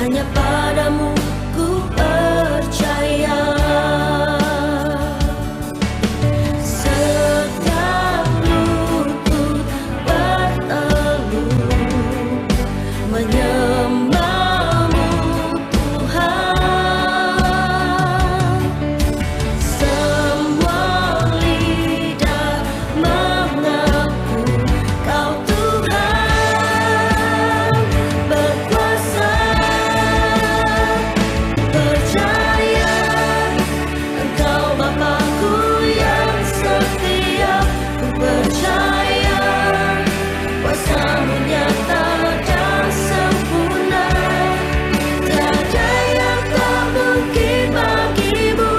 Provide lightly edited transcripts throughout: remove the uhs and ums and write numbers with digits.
hanya padamu ku percaya. Setiap lutut berteluh menyembahmu Tuhan, semua lidah mengaku Kau Tuhan berkuasa. Percaya Engkau Bapa-Ku yang setia, ku percaya kuasa-Mu nyata dan sempurna, tiada yang tak mungkin bagimu.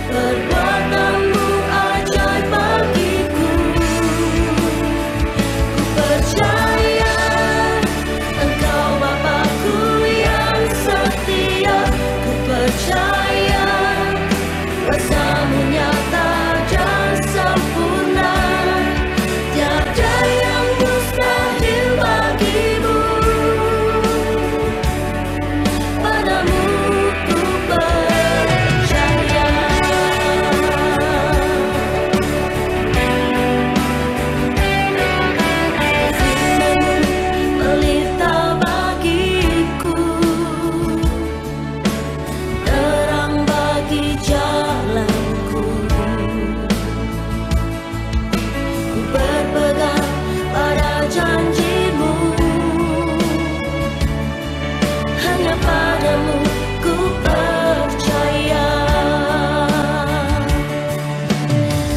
Perbuatan-Mu ajaib bagiku, ku percaya Engkau Bapa-Ku yang setia, ku percaya kuasa-Mu nyata dan sempurna, tiada yang mustahil bagimu. Padamu ku percaya. Pelita bagiku, terang bagi jalanku. Ku berpegang pada janji-Mu, hanya padamu ku percaya.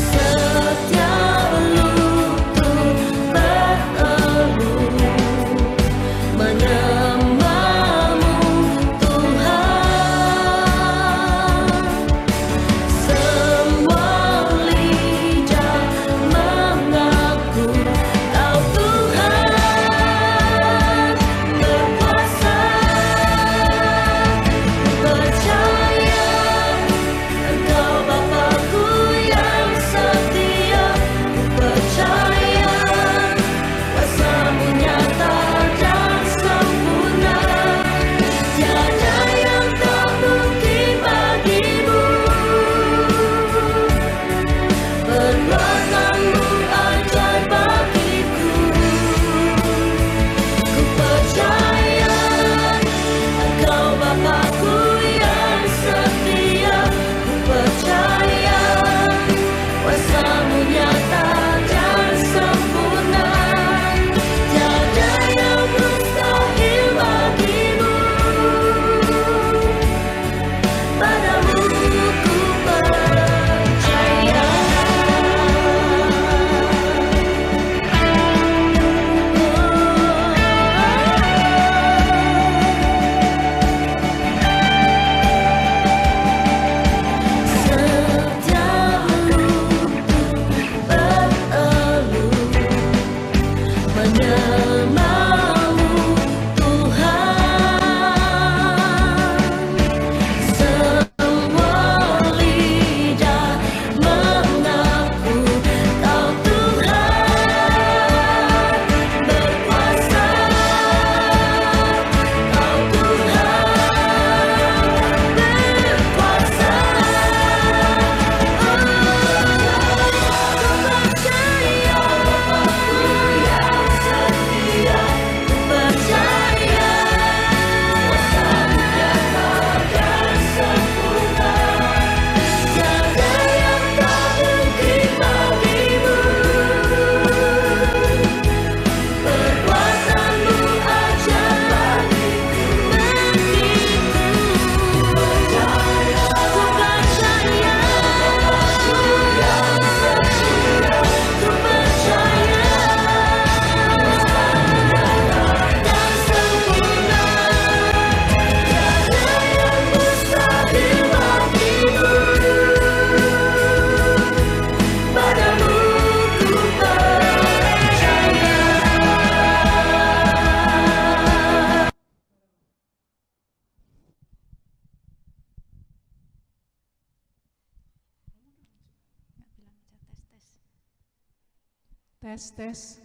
Setiap lutut berteluh menyembahmu Tuhan, semua lidah mengaku Kau Tuhan berkuasa. Percaya Engkau Bapa-Ku yang setia, ku percaya kuasa-Mu nyata dan sempurna, tiada yang tak mungkin bagimu. Perbuatan-Mu ajaib bagiku, ku percaya Engkau Bapa-Ku yang setia, ku percaya kuasa-Mu nyata dan sempurna, tiada yang mustahil bagimu. Padamu ku percaya. Setiap lutut berteluh menyembahmu Tuhan, semua lidah mengaku Kau Tuhan berkuasa. Kau Tuhan berkuasa. Tes tes.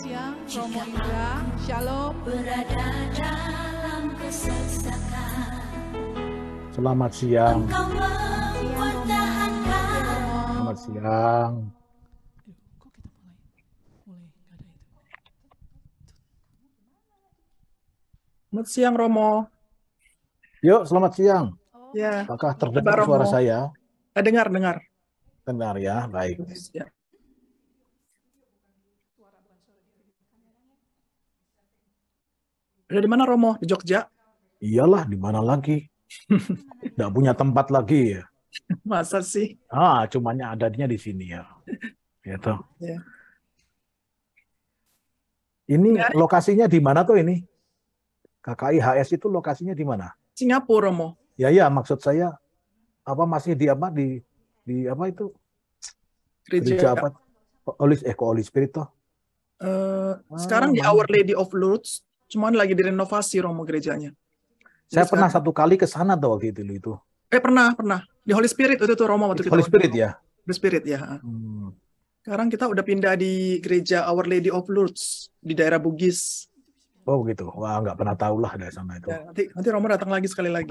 siang, Romo Indra. Shalom. berada dalam kesesakan, Selamat siang. Engkau mempertahankan. Selamat siang. Kok kita mulai gak ada itu. Selamat siang Romo. Yuk, selamat siang. Ya, Apakah Pak terdengar Romo. suara saya? Dengar. Dengar ya, baik. Ya. Udah di mana Romo? Di Jogja? Iyalah, di mana lagi? Nggak punya tempat lagi ya. Masa sih? Cumanya adanya di sini ya. Gitu. Ya. Ini lokasinya di mana tuh ini? KKI HS itu lokasinya di mana? Singapura Romo. Ya, maksud saya masih di apa di apa itu? Gereja apa? Holy Spirit toh? Sekarang di Our Lady of Lourdes, cuman lagi direnovasi Romo gerejanya. Saya Jadi pernah sekarang- satu kali ke sana tuh waktu itu. pernah di Holy Spirit itu tuh Romo waktu kita Holy Spirit ya. Holy Spirit ya. Hmm. Sekarang kita udah pindah di gereja Our Lady of Lourdes di daerah Bugis. Oh begitu. Wah, nggak pernah tahu lah dari sana itu. Ya, nanti Romo datang lagi sekali lagi.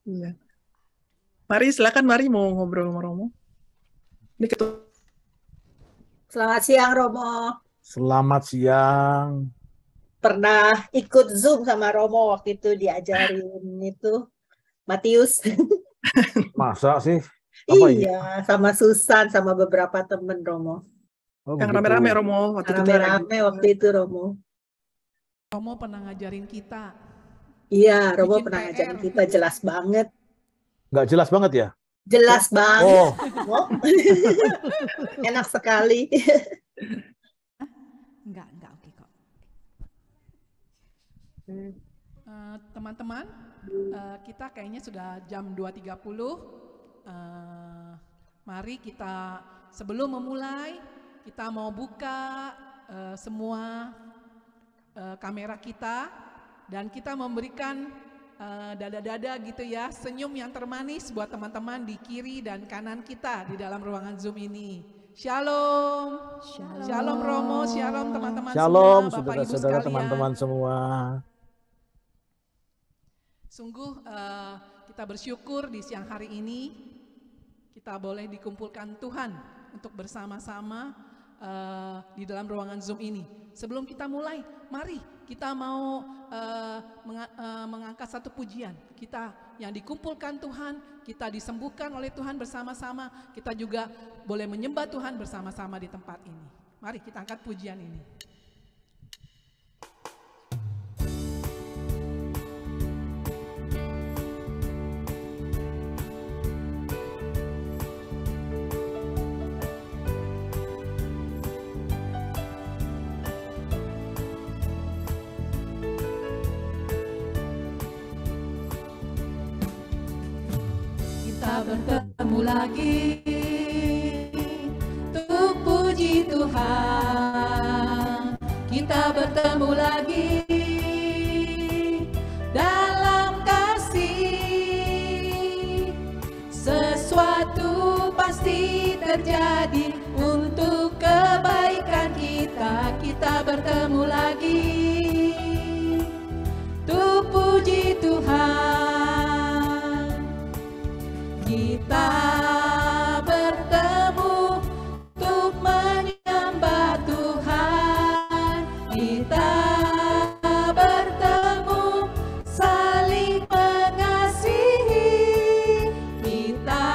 Iya. Mari silakan mau ngobrol sama Romo. Ini ketua. Selamat siang Romo. Selamat siang. Pernah ikut Zoom sama Romo waktu itu diajarin itu Matius. Masa sih? Apa ini? Iya, sama Susan sama beberapa temen Romo. Oh, Yang begitu. rame-rame Romo waktu kita lagi. Rame-rame waktu itu Romo. Romo pernah ngajarin kita. Iya, Romo Bikin pernah PR. ngajarin kita jelas banget. Nggak jelas banget ya? Jelas banget. Oh, Romo. Enak sekali. Enggak oke kok. Teman-teman, kita kayaknya sudah jam 2.30. Mari kita sebelum memulai, kita mau buka semua kamera kita dan kita memberikan dada-dada gitu ya, senyum yang termanis buat teman-teman di kiri dan kanan kita di dalam ruangan Zoom ini. Shalom. Shalom Romo, shalom teman-teman shalom semua, Bapak Ibu saudara-saudara, sekalian. teman-teman semua. Sungguh kita bersyukur di siang hari ini kita boleh dikumpulkan Tuhan untuk bersama-sama di dalam ruangan Zoom ini. Sebelum kita mulai, mari kita mau mengangkat satu pujian. Kita yang dikumpulkan Tuhan, kita disembuhkan oleh Tuhan bersama-sama, kita juga boleh menyembah Tuhan bersama-sama di tempat ini. Mari kita angkat pujian ini. Kita bertemu lagi untuk puji Tuhan. Kita bertemu lagi dalam kasih. Sesuatu pasti terjadi untuk kebaikan kita. Kita bertemu lagi untuk puji Tuhan. Kita bertemu untuk menyembah Tuhan. Kita bertemu saling mengasihi. Kita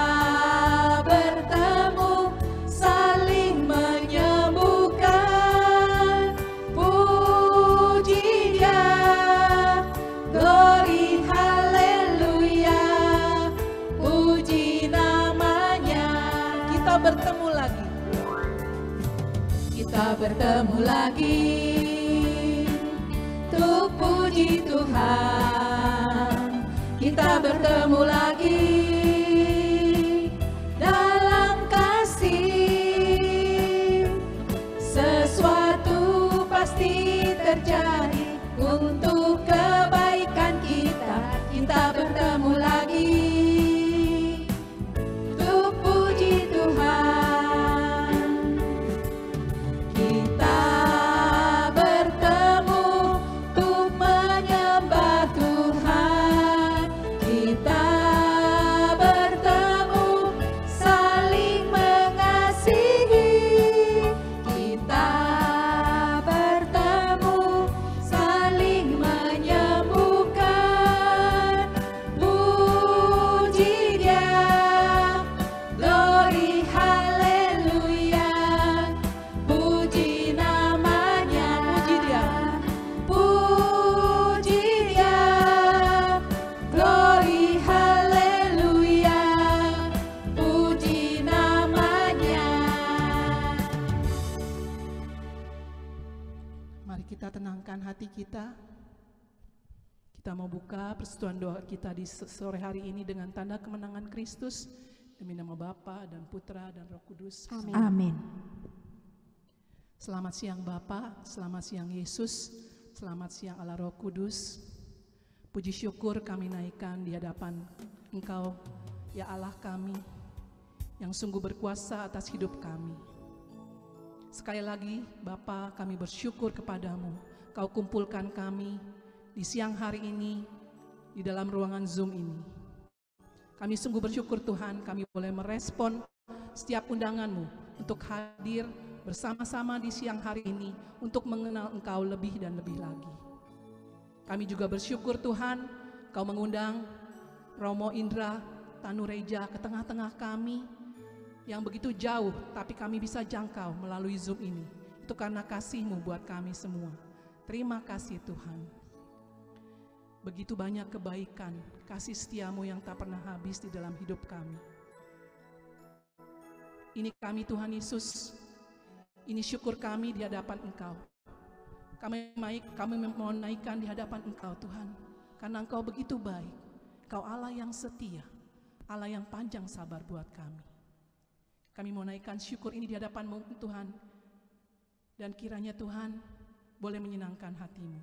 bertemu saling menyembuhkan. Puji Dia, glory haleluya. Puji namanya. Kita bertemu lagi. Kita bertemu lagi untuk puji Tuhan. Kita bertemu lagi dalam kasih. Sesuatu pasti terjadi untuk kebaikan kita. Kita bertemu lagi untuk puji Tuhan. Kita kita. Kita mau buka persekutuan doa kita di sore hari ini dengan tanda kemenangan Kristus. Demi nama Bapa dan Putra dan Roh Kudus. Amin. Amin. Selamat siang Bapa, selamat siang Yesus, selamat siang Allah Roh Kudus. Puji syukur kami naikkan di hadapan Engkau, ya Allah kami, yang sungguh berkuasa atas hidup kami. Sekali lagi Bapa, kami bersyukur kepadamu. Kau kumpulkan kami di siang hari ini di dalam ruangan Zoom ini. Kami sungguh bersyukur Tuhan, kami boleh merespon setiap undangan-Mu untuk hadir bersama-sama di siang hari ini untuk mengenal Engkau lebih dan lebih lagi. Kami juga bersyukur Tuhan, Kau mengundang Romo Indra Tanureja ke tengah-tengah kami yang begitu jauh, tapi kami bisa jangkau melalui Zoom ini. Itu karena kasih-Mu buat kami semua. Terima kasih Tuhan. Begitu banyak kebaikan, kasih setia-Mu yang tak pernah habis di dalam hidup kami. Ini kami Tuhan Yesus, ini syukur kami di hadapan Engkau. Kami mau naikkan di hadapan Engkau Tuhan, karena Engkau begitu baik. Engkau Allah yang setia, Allah yang panjang sabar buat kami. Kami mau naikkan syukur ini di hadapan-Mu Tuhan, dan kiranya Tuhan boleh menyenangkan hati-Mu.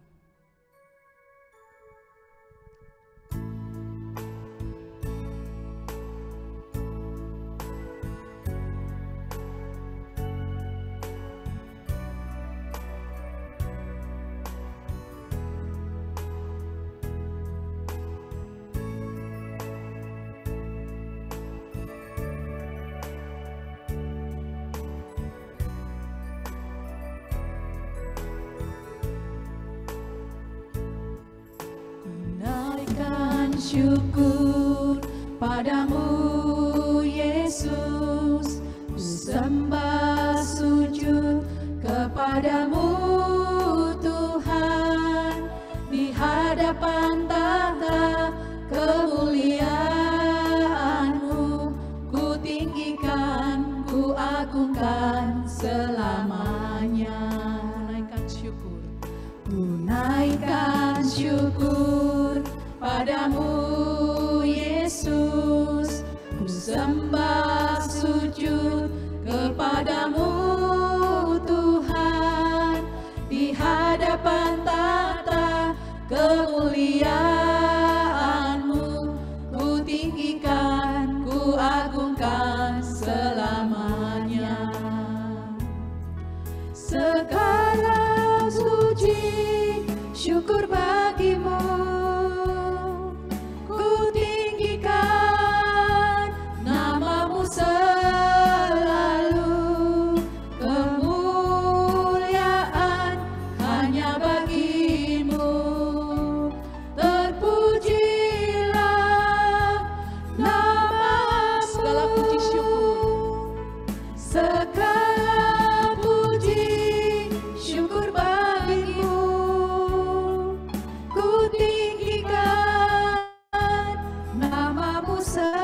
Syukur padamu Yesus, ku sembah sujud kepadamu Tuhan, di hadapan tahta kemuliaan-Mu, ku tinggikan, ku agungkan selamanya. Ku naikkan syukur padamu Yesus, ku sembah sujud kepadamu Tuhan, di hadapan tahta kemuliaan-Mu, ku tinggikan, ku agungkan selamanya. Segala puji syukur bagi-Mu, selalu kemuliaan hanya bagi-Mu, terpujilah nama-Mu. Segala puji syukur, segala puji syukur bagi-Mu, ku tinggikan nama-Mu selalu.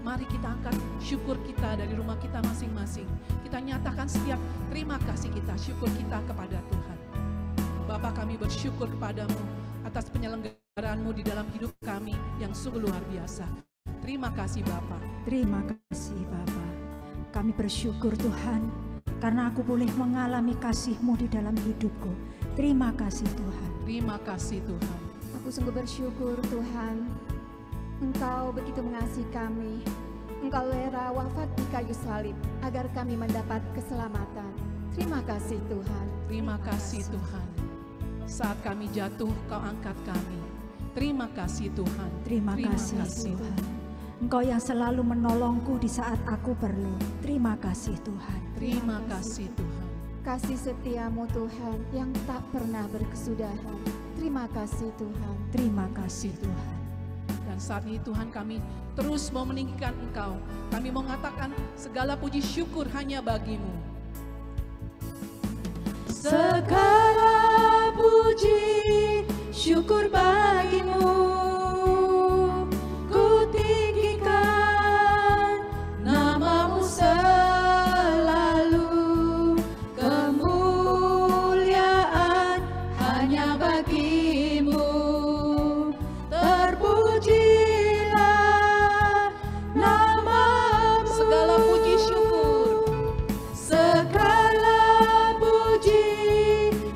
Mari kita angkat syukur kita dari rumah kita masing-masing. Kita nyatakan setiap terima kasih kita, syukur kita kepada Tuhan. Bapa, kami bersyukur kepadamu atas penyelenggaraan-Mu di dalam hidup kami yang sungguh luar biasa. Terima kasih Bapa. Terima kasih Bapa. Kami bersyukur Tuhan, karena aku boleh mengalami kasih-Mu di dalam hidupku. Terima kasih Tuhan. Terima kasih Tuhan. Aku sungguh bersyukur Tuhan, Engkau begitu mengasihi kami. Engkau rela wafat di kayu salib agar kami mendapat keselamatan. Terima kasih Tuhan. Terima kasih Tuhan. Saat kami jatuh, Kau angkat kami. Terima kasih Tuhan. Terima kasih Tuhan. Engkau yang selalu menolongku di saat aku perlu. Terima kasih Tuhan. Terima kasih Tuhan. Kasih setiamu Tuhan yang tak pernah berkesudahan. Terima kasih Tuhan. Terima kasih Tuhan. Dan saat ini Tuhan, kami terus mau meninggikan Engkau. Kami mau mengatakan segala puji syukur hanya bagi-Mu. Segala puji syukur bagimu, ku tinggikan namamu selalu, kemuliaan hanya bagimu. Terpujilah namamu. Segala puji syukur, Segala puji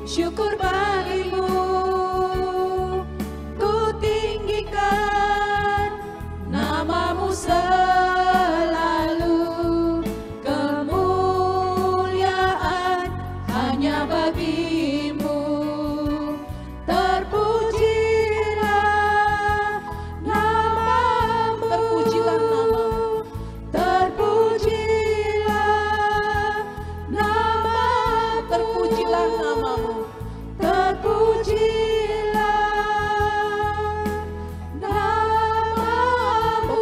syukur bagimu, ku tinggikan namamu selalu, kemuliaan hanya bagimu. Terpujilah namamu, terpujilah namamu. terpujilah namamu, Terpujilah namamu. terpujilah namamu.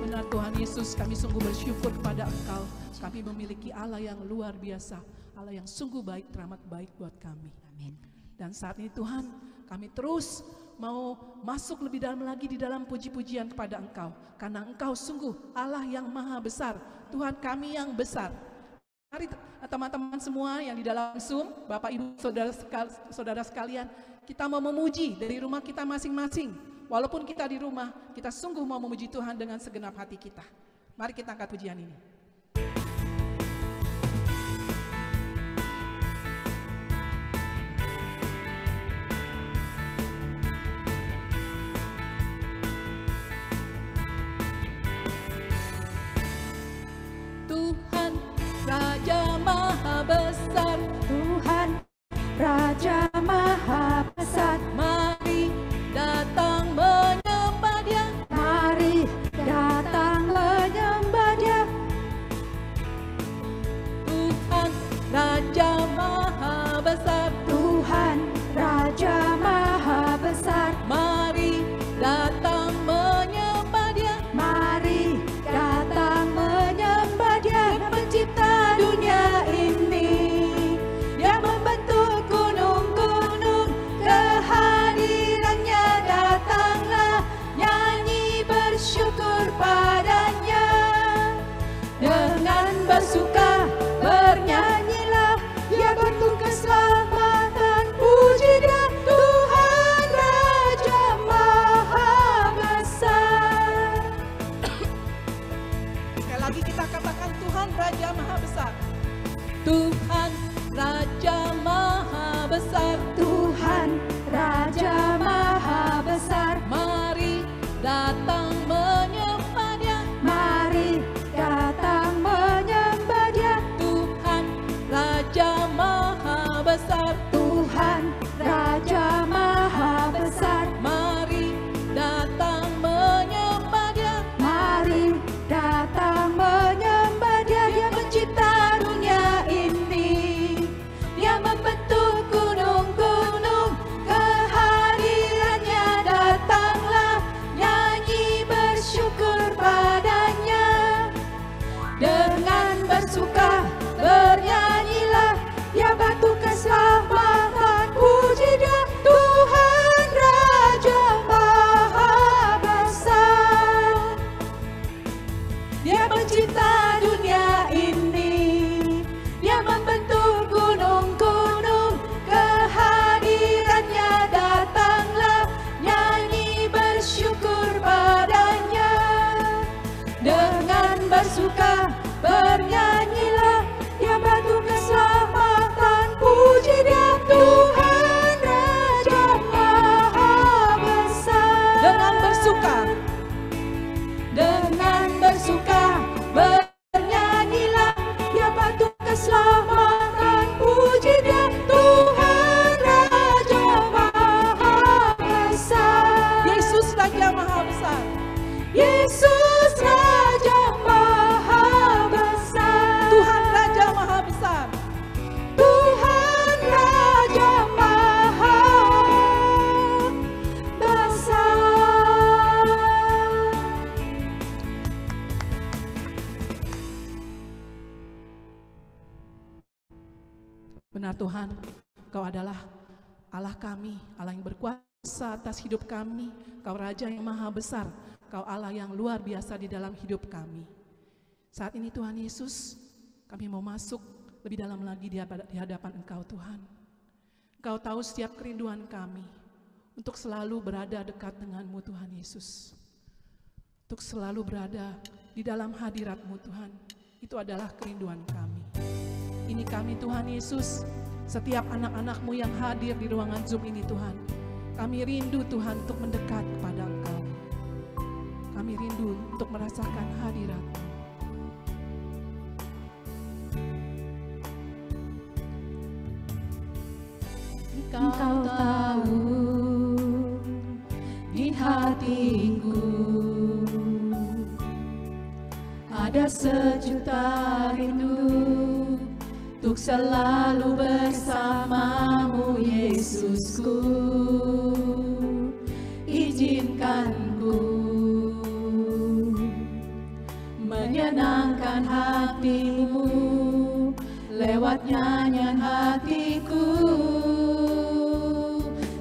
Benar Tuhan Yesus, kami sungguh bersyukur kepada Engkau. Kami memiliki Allah yang luar biasa, Allah yang sungguh baik, teramat baik buat kami. Amin. Dan saat ini Tuhan, kami terus mau masuk lebih dalam lagi di dalam puji-pujian kepada Engkau. Karena Engkau sungguh Allah yang maha besar, Tuhan kami yang besar. Mari teman-teman semua yang di dalam Zoom, Bapak Ibu saudara sekalian, kita mau memuji dari rumah kita masing-masing. Walaupun kita di rumah, kita sungguh mau memuji Tuhan dengan segenap hati kita. Mari kita angkat pujian ini. Tuhan Raja Maha Besar, Tuhan Raja Maha Besar, mari datang menyembah Dia. mari datang menyembah Dia. Tuhan Raja Maha Besar, Tuhan Raja Maha Besar, mari datang menyembah Dia. mari datang menyembah Dia, yang mencipta dunia ini, yang membentuk gunung-gunung, kehadirannya datanglah, nyanyi bersyukur padanya, dengan bersuka bernyanyilah, Dia bentuk keselamatan, puji Dia, Tuhan Raja Maha Besar. Sekali lagi kita katakan Tuhan Raja Maha Besar. Tuhan Raja Maha Besar, Tuhan Raja Maha Besar, mari datang menyembah Dia. mari datang menyembah Dia. Tuhan Raja Maha Besar, Tuhan Raja Maha Besar, mari datang menyembah Dia. mari datang menyembah Dia, Dia mencipta dunia ini, Dia membentuk gunung-gunung, kehadirannya datanglah, nyanyi bersyukur padanya, dengan bersuka bernyanyilah, Dia batu keselamatan, puji Dia, Tuhan Raja Maha Besar. Dia mencipta dunia ini, Dia membentuk gunung-gunung, kehadirannya datanglah, nyanyi bersyukur padanya, dengan bersuka bernyanyilah, Dia batu keselamatan, puji Dia, Tuhan Raja Maha Besar. Dengan bersuka, Dengan bersuka bernyanyilah, Dia batu keselamatan, puji Dia, Tuhan Raja Maha Besar. Yesus Raja Maha Besar. Yesus Raja Maha Besar. Tuhan Raja Maha Besar. Tuhan Raja Maha Besar. Tuhan, Engkau adalah Allah kami, Allah yang berkuasa atas hidup kami. Engkau Raja yang maha besar, Engkau Allah yang luar biasa di dalam hidup kami. Saat ini Tuhan Yesus, kami mau masuk lebih dalam lagi di hadapan Engkau Tuhan. Engkau tahu setiap kerinduan kami untuk selalu berada dekat dengan-Mu Tuhan Yesus. Untuk selalu berada di dalam hadirat-Mu Tuhan. Itu adalah kerinduan kami. Ini kami Tuhan Yesus, setiap anak-anak-Mu yang hadir di ruangan Zoom ini Tuhan. Kami rindu Tuhan untuk mendekat kepada Engkau. Kami rindu untuk merasakan hadirat-Mu. Engkau tahu di hatiku ada sejuta rindu untuk selalu bersama-Mu Yesusku. Izinkan ku menyenangkan hati-Mu lewat nyanyian hatiku.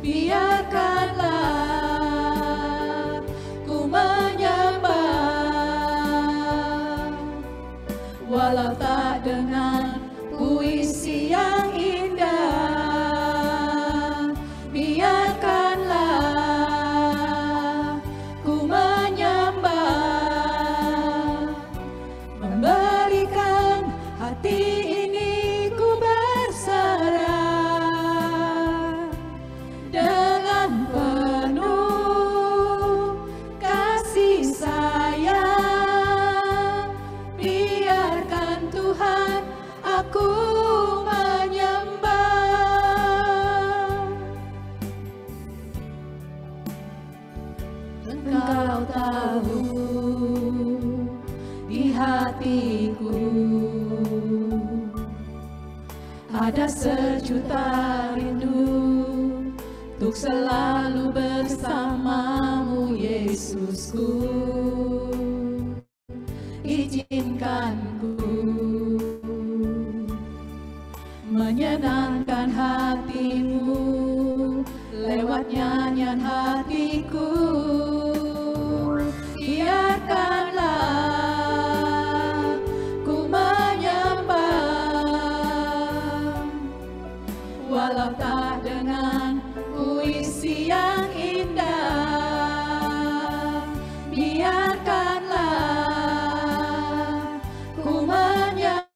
Biarkanlah ku menyembah, walau tak dengan puisi yang indah. Biarkanlah ku menyembah, memberikan hati ini ku berserah dengan penuh kasih sayang. Biarkan Tuhan aku menyembah. Engkau tahu di hatiku ada sejuta rindu untuk selalu bersama-Mu Yesusku. Izinkan ku menyenangkan hati-Mu lewat nyanyian hatiku. Biarkanlah ku menyembah, walau tak dengan puisi yang indah. Biarkanlah ku menyembah,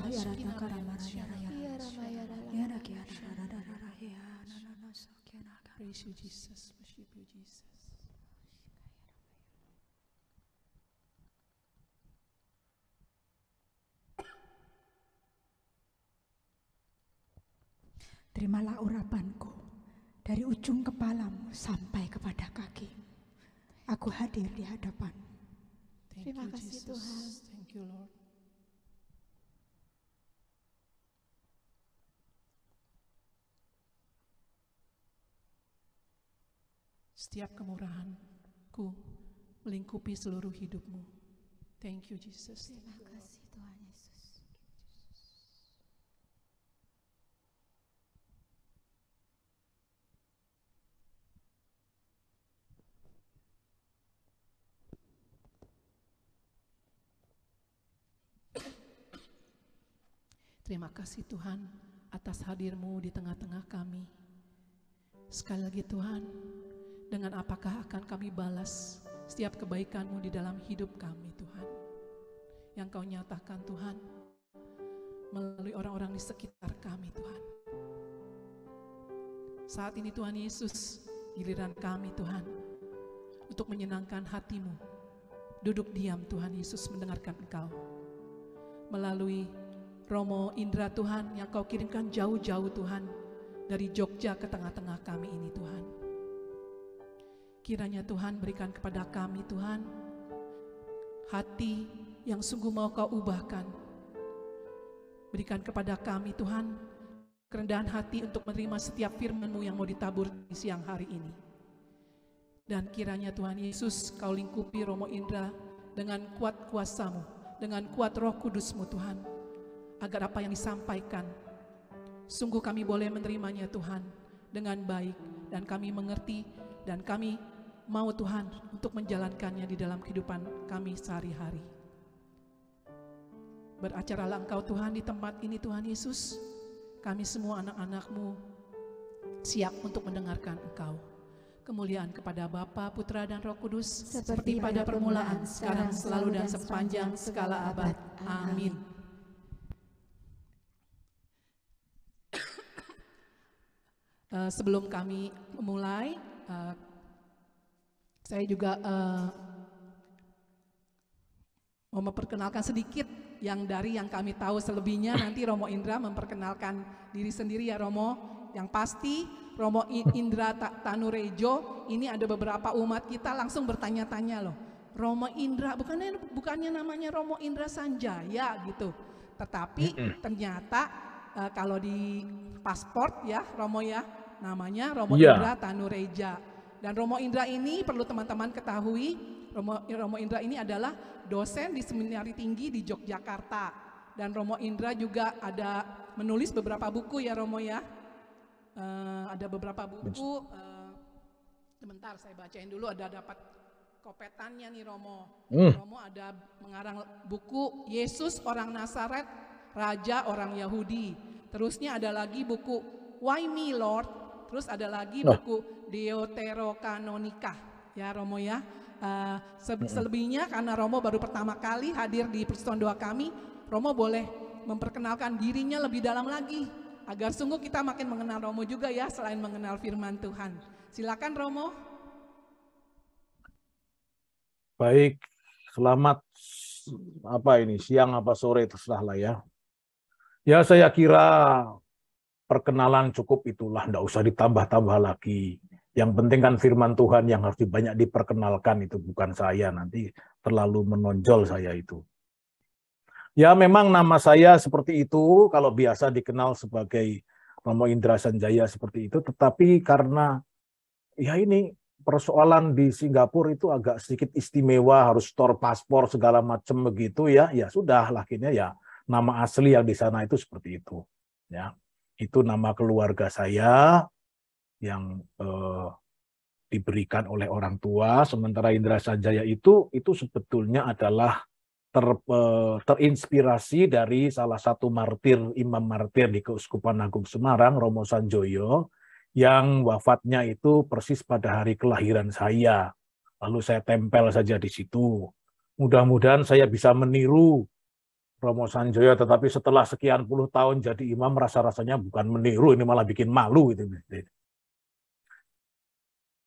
Praise you, Jesus. Worship you, Jesus. Terimalah urapanku dari ujung kepalamu sampai kepada kakimu. Aku hadir di hadapanmu. Terima kasih Tuhan. Thank you, Lord. Setiap kemurahan-Ku melingkupi seluruh hidupmu. Thank you, Jesus. Terima kasih Tuhan Yesus. Terima kasih Tuhan atas hadir-Mu di tengah-tengah kami. Sekali lagi Tuhan, dengan apakah akan kami balas setiap kebaikan-Mu di dalam hidup kami Tuhan. Yang Kau nyatakan Tuhan, melalui orang-orang di sekitar kami Tuhan. Saat ini Tuhan Yesus, giliran kami Tuhan, untuk menyenangkan hati-Mu. Duduk diam Tuhan Yesus mendengarkan Engkau. Melalui Romo Indra Tuhan yang Kau kirimkan jauh-jauh Tuhan, dari Jogja ke tengah-tengah kami ini Tuhan. Kiranya Tuhan berikan kepada kami Tuhan, hati yang sungguh mau Kau ubahkan. Berikan kepada kami Tuhan, kerendahan hati untuk menerima setiap firman-Mu yang mau ditabur di siang hari ini. Dan kiranya Tuhan Yesus Kau lingkupi Romo Indra dengan kuat kuasa-Mu, dengan kuat Roh Kudus-Mu Tuhan, agar apa yang disampaikan, sungguh kami boleh menerimanya Tuhan dengan baik, dan kami mengerti, dan kami mau Tuhan untuk menjalankannya di dalam kehidupan kami sehari-hari. Beracaralah Engkau Tuhan di tempat ini Tuhan Yesus, kami semua anak-anak-Mu siap untuk mendengarkan Engkau. Kemuliaan kepada Bapa, Putra, dan Roh Kudus, seperti pada permulaan, sekarang, selalu, dan sepanjang segala abad. Amin. Sebelum kami memulai, saya juga mau memperkenalkan sedikit yang kami tahu. Selebihnya nanti Romo Indra memperkenalkan diri sendiri ya Romo. Yang pasti Romo Indra Tanurejo ini ada beberapa umat kita langsung bertanya-tanya loh. Romo Indra bukannya namanya Romo Indra Sanjaya gitu. Tetapi ternyata kalau di paspor ya Romo ya, namanya Romo Indra Tanureja. Dan Romo Indra ini perlu teman-teman ketahui, Romo Indra ini adalah dosen di Seminari Tinggi di Yogyakarta. Dan Romo Indra juga ada menulis beberapa buku ya Romo ya. Ada beberapa buku, sebentar saya bacain dulu, ada dapat kopetannya nih Romo. Romo ada mengarang buku Yesus Orang Nazaret, Raja Orang Yahudi. Terusnya ada lagi buku Why Me Lord. Terus ada lagi buku Deuterokanonika ya Romo ya. Selebihnya karena Romo baru pertama kali hadir di persekutuan doa kami, Romo boleh memperkenalkan dirinya lebih dalam lagi agar sungguh kita makin mengenal Romo juga ya, selain mengenal firman Tuhan. Silakan Romo. Baik, selamat siang apa sore terserah lah ya. Ya saya kira perkenalan cukup itulah, enggak usah ditambah-tambah lagi. Yang penting kan firman Tuhan yang harus banyak diperkenalkan, itu bukan saya, nanti terlalu menonjol saya itu. Ya memang nama saya seperti itu, kalau biasa dikenal sebagai Romo Indra Sanjaya seperti itu, tetapi karena ya ini persoalan di Singapura itu agak sedikit istimewa, harus store paspor segala macam begitu ya, ya sudah akhirnya ya nama asli yang di sana itu seperti itu. Ya, itu nama keluarga saya yang diberikan oleh orang tua. Sementara Indra Sanjaya itu sebetulnya adalah terinspirasi dari salah satu imam martir di Keuskupan Agung Semarang, Romo Sanjoyo, yang wafatnya itu persis pada hari kelahiran saya. Lalu saya tempel saja di situ. Mudah-mudahan saya bisa meniru Romo Sanjoyo, tetapi setelah sekian puluh tahun jadi imam rasa-rasanya bukan meniru, ini malah bikin malu gitu.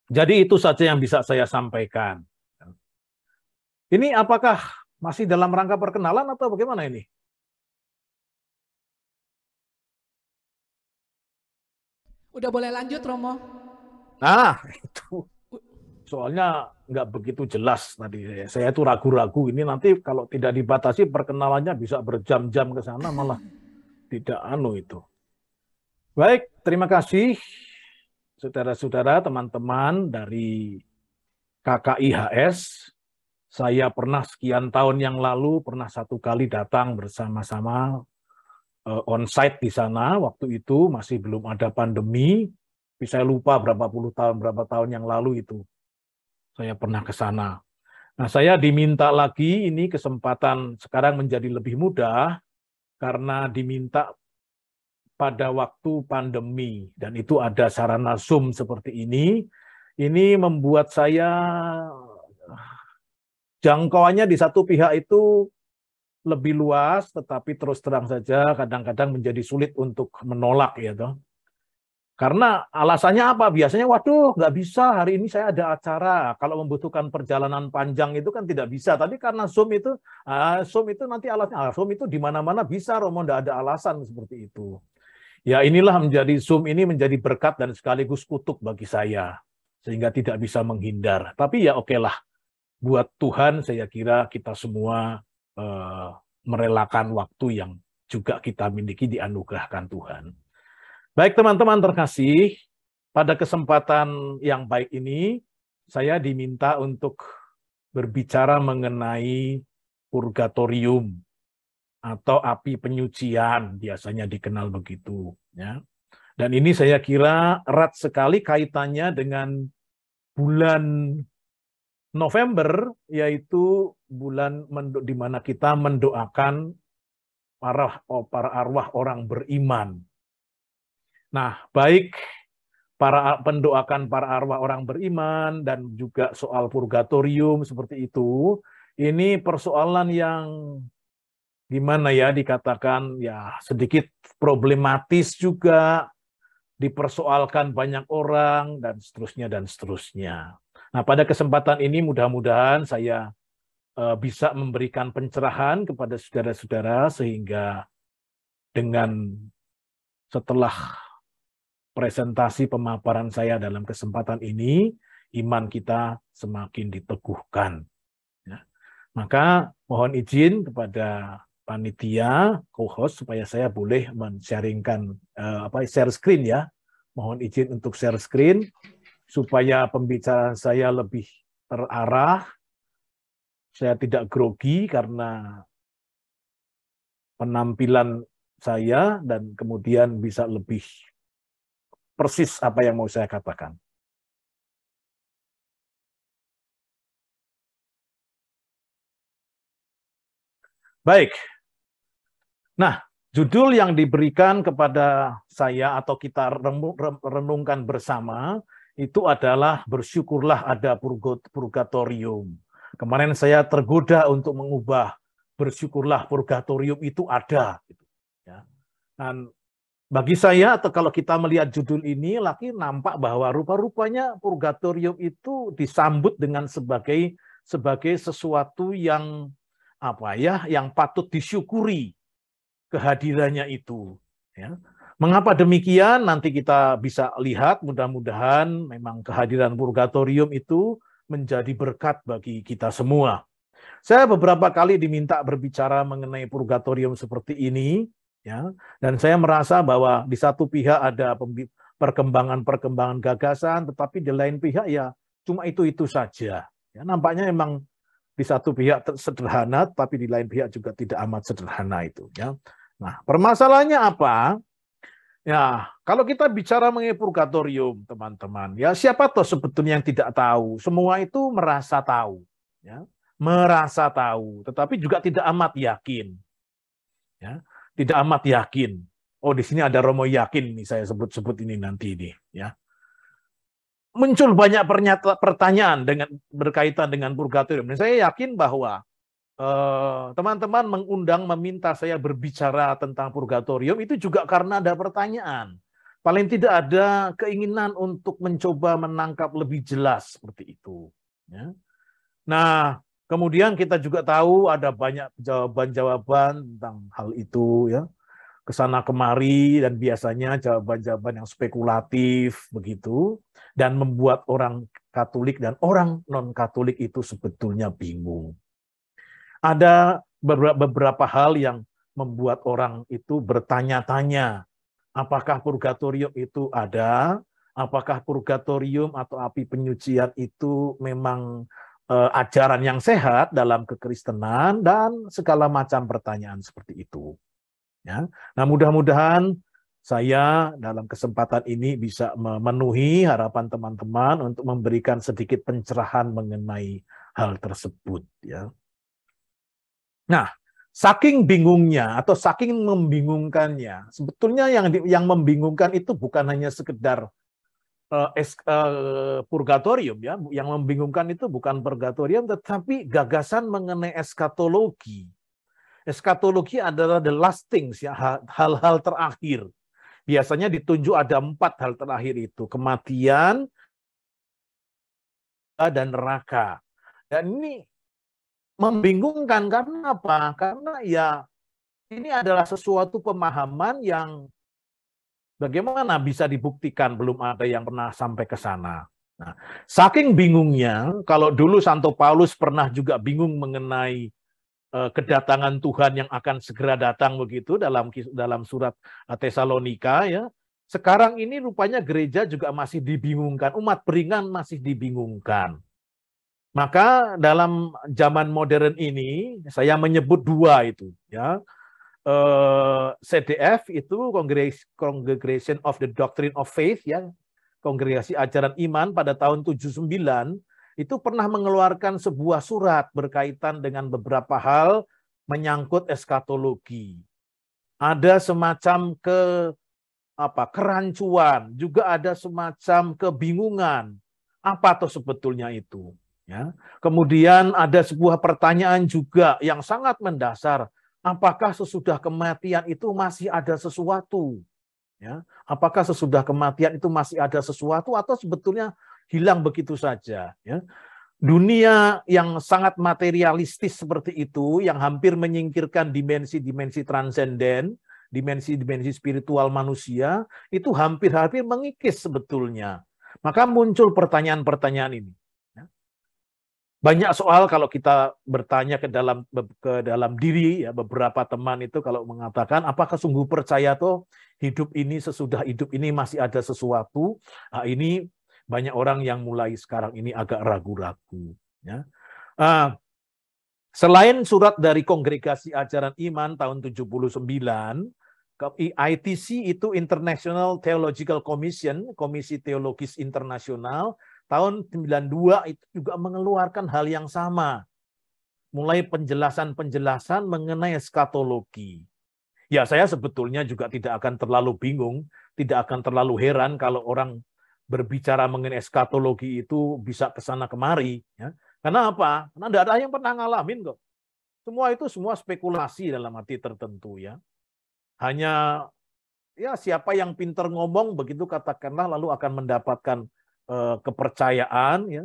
Jadi itu saja yang bisa saya sampaikan. Ini apakah masih dalam rangka perkenalan atau bagaimana ini? Udah boleh lanjut, Romo? Nah, itu. Soalnya nggak begitu jelas tadi. Saya itu ragu-ragu ini nanti kalau tidak dibatasi perkenalannya bisa berjam-jam ke sana malah tidak itu. Baik, terima kasih saudara-saudara, teman-teman dari KKIHS. Saya pernah sekian tahun yang lalu pernah satu kali datang bersama-sama on-site di sana. Waktu itu masih belum ada pandemi. Saya lupa berapa tahun yang lalu itu. Saya pernah ke sana. Nah, saya diminta lagi ini kesempatan sekarang menjadi lebih mudah karena diminta pada waktu pandemi dan itu ada sarana Zoom seperti ini. Ini membuat saya jangkauannya di satu pihak itu lebih luas, tetapi terus terang saja kadang-kadang menjadi sulit untuk menolak ya toh. Karena alasannya apa? Biasanya, waduh, nggak bisa, hari ini saya ada acara. Kalau membutuhkan perjalanan panjang itu kan tidak bisa. Tapi karena Zoom itu nanti alasnya, Zoom itu di mana-mana bisa, Romo, nggak ada alasan seperti itu. Ya inilah Zoom ini menjadi berkat dan sekaligus kutuk bagi saya. Sehingga tidak bisa menghindar. Tapi ya oke lah, buat Tuhan saya kira kita semua merelakan waktu yang juga kita miliki dianugerahkan Tuhan. Baik teman-teman terkasih, pada kesempatan yang baik ini, saya diminta untuk berbicara mengenai purgatorium atau api penyucian, biasanya dikenal begitu. Ya. Dan ini saya kira erat sekali kaitannya dengan bulan November, yaitu bulan di mana kita mendoakan para arwah orang beriman. Nah, baik pendoakan para arwah orang beriman dan juga soal purgatorium seperti itu, ini persoalan yang gimana ya dikatakan ya sedikit problematis juga, dipersoalkan banyak orang dan seterusnya dan seterusnya. Nah, pada kesempatan ini mudah-mudahan saya bisa memberikan pencerahan kepada saudara-saudara sehingga dengan setelah presentasi pemaparan saya dalam kesempatan ini, iman kita semakin diteguhkan. Ya. Maka mohon izin kepada panitia, co-host, supaya saya boleh men-sharingkan, share screen ya. Mohon izin untuk share screen, supaya pembicaraan saya lebih terarah, saya tidak grogi karena penampilan saya, dan kemudian bisa lebih persis apa yang mau saya katakan. Baik. Nah, judul yang diberikan kepada saya atau kita renungkan bersama itu adalah bersyukurlah ada purgatorium. Kemarin saya tergoda untuk mengubah bersyukurlah purgatorium itu ada. Ya. Dan bagi saya, atau kalau kita melihat judul ini, lagi nampak bahwa rupa-rupanya purgatorium itu disambut dengan sebagai sesuatu yang yang patut disyukuri kehadirannya itu. Ya. Mengapa demikian? Nanti kita bisa lihat. Mudah-mudahan memang kehadiran purgatorium itu menjadi berkat bagi kita semua. Saya beberapa kali diminta berbicara mengenai purgatorium seperti ini. Ya, dan saya merasa bahwa di satu pihak ada perkembangan gagasan, tetapi di lain pihak ya cuma itu saja. Ya, nampaknya memang di satu pihak sederhana, tapi di lain pihak juga tidak amat sederhana itu. Ya. Nah, permasalahannya apa? Ya, kalau kita bicara mengenai purgatorium, teman-teman, ya siapa toh sebetulnya yang tidak tahu? Semua itu merasa tahu, ya, merasa tahu, tetapi juga tidak amat yakin. Ya. Tidak amat yakin. Oh, di sini ada Romo yakin nih, saya sebut-sebut ini nanti ini, ya. Muncul banyak pertanyaan berkaitan dengan purgatorium. Dan saya yakin bahwa teman-teman mengundang, meminta saya berbicara tentang purgatorium itu juga karena ada pertanyaan. Paling tidak ada keinginan untuk mencoba menangkap lebih jelas seperti itu. Ya. Nah, kemudian kita juga tahu ada banyak jawaban-jawaban tentang hal itu, ya, kesana kemari, dan biasanya jawaban-jawaban yang spekulatif begitu, dan membuat orang Katolik dan orang non-Katolik itu sebetulnya bingung. Ada beberapa hal yang membuat orang itu bertanya-tanya, apakah purgatorium itu ada? Apakah purgatorium atau api penyucian itu memang ajaran yang sehat dalam kekristenan, dan segala macam pertanyaan seperti itu. Ya. Nah, mudah-mudahan saya dalam kesempatan ini bisa memenuhi harapan teman-teman untuk memberikan sedikit pencerahan mengenai hal tersebut. Ya. Nah, saking bingungnya atau saking membingungkannya, sebetulnya yang membingungkan itu bukan hanya sekedar purgatorium, ya. Yang membingungkan itu bukan purgatorium, tetapi gagasan mengenai eskatologi. Eskatologi adalah the last things, ya, hal-hal terakhir. Biasanya ditunjuk ada 4 hal terakhir itu: kematian dan neraka. Dan ini membingungkan karena apa? Karena ya ini adalah sesuatu pemahaman yang bagaimana bisa dibuktikan, belum ada yang pernah sampai ke sana. Nah, saking bingungnya, kalau dulu Santo Paulus pernah juga bingung mengenai kedatangan Tuhan yang akan segera datang begitu dalam surat Tesalonika, ya. Sekarang ini rupanya gereja juga masih dibingungkan, umat beriman masih dibingungkan. Maka dalam zaman modern ini saya menyebut 2 itu, ya. CDF itu Congregation of the Doctrine of Faith, ya, Kongregasi Ajaran Iman, pada tahun 79 itu pernah mengeluarkan sebuah surat berkaitan dengan beberapa hal menyangkut eskatologi. Ada semacam kerancuan, juga ada semacam kebingungan. Apa tuh sebetulnya itu? Ya. Kemudian ada sebuah pertanyaan juga yang sangat mendasar. Apakah sesudah kematian itu masih ada sesuatu? Ya. Apakah sesudah kematian itu masih ada sesuatu atau sebetulnya hilang begitu saja? Ya. Dunia yang sangat materialistis seperti itu, yang hampir menyingkirkan dimensi-dimensi transenden, dimensi-dimensi spiritual manusia, itu hampir-hampir mengikis sebetulnya. Maka muncul pertanyaan-pertanyaan ini. Banyak soal kalau kita bertanya ke dalam diri, ya, beberapa teman itu kalau mengatakan apakah sungguh percaya toh hidup ini, sesudah hidup ini masih ada sesuatu. Nah, ini banyak orang yang mulai sekarang ini agak ragu-ragu. Ya. Selain surat dari Kongregasi Ajaran Iman tahun 79, ITC itu International Theological Commission, Komisi Teologis Internasional, tahun 92 itu juga mengeluarkan hal yang sama. Mulai penjelasan-penjelasan mengenai eskatologi. Ya, saya sebetulnya juga tidak akan terlalu bingung, tidak akan terlalu heran kalau orang berbicara mengenai eskatologi itu bisa ke sana kemari. Ya. Karena apa? Karena tidak ada yang pernah ngalamin kok. Semua spekulasi dalam arti tertentu, ya. Hanya ya siapa yang pintar ngomong begitu katakanlah lalu akan mendapatkan kepercayaan, ya.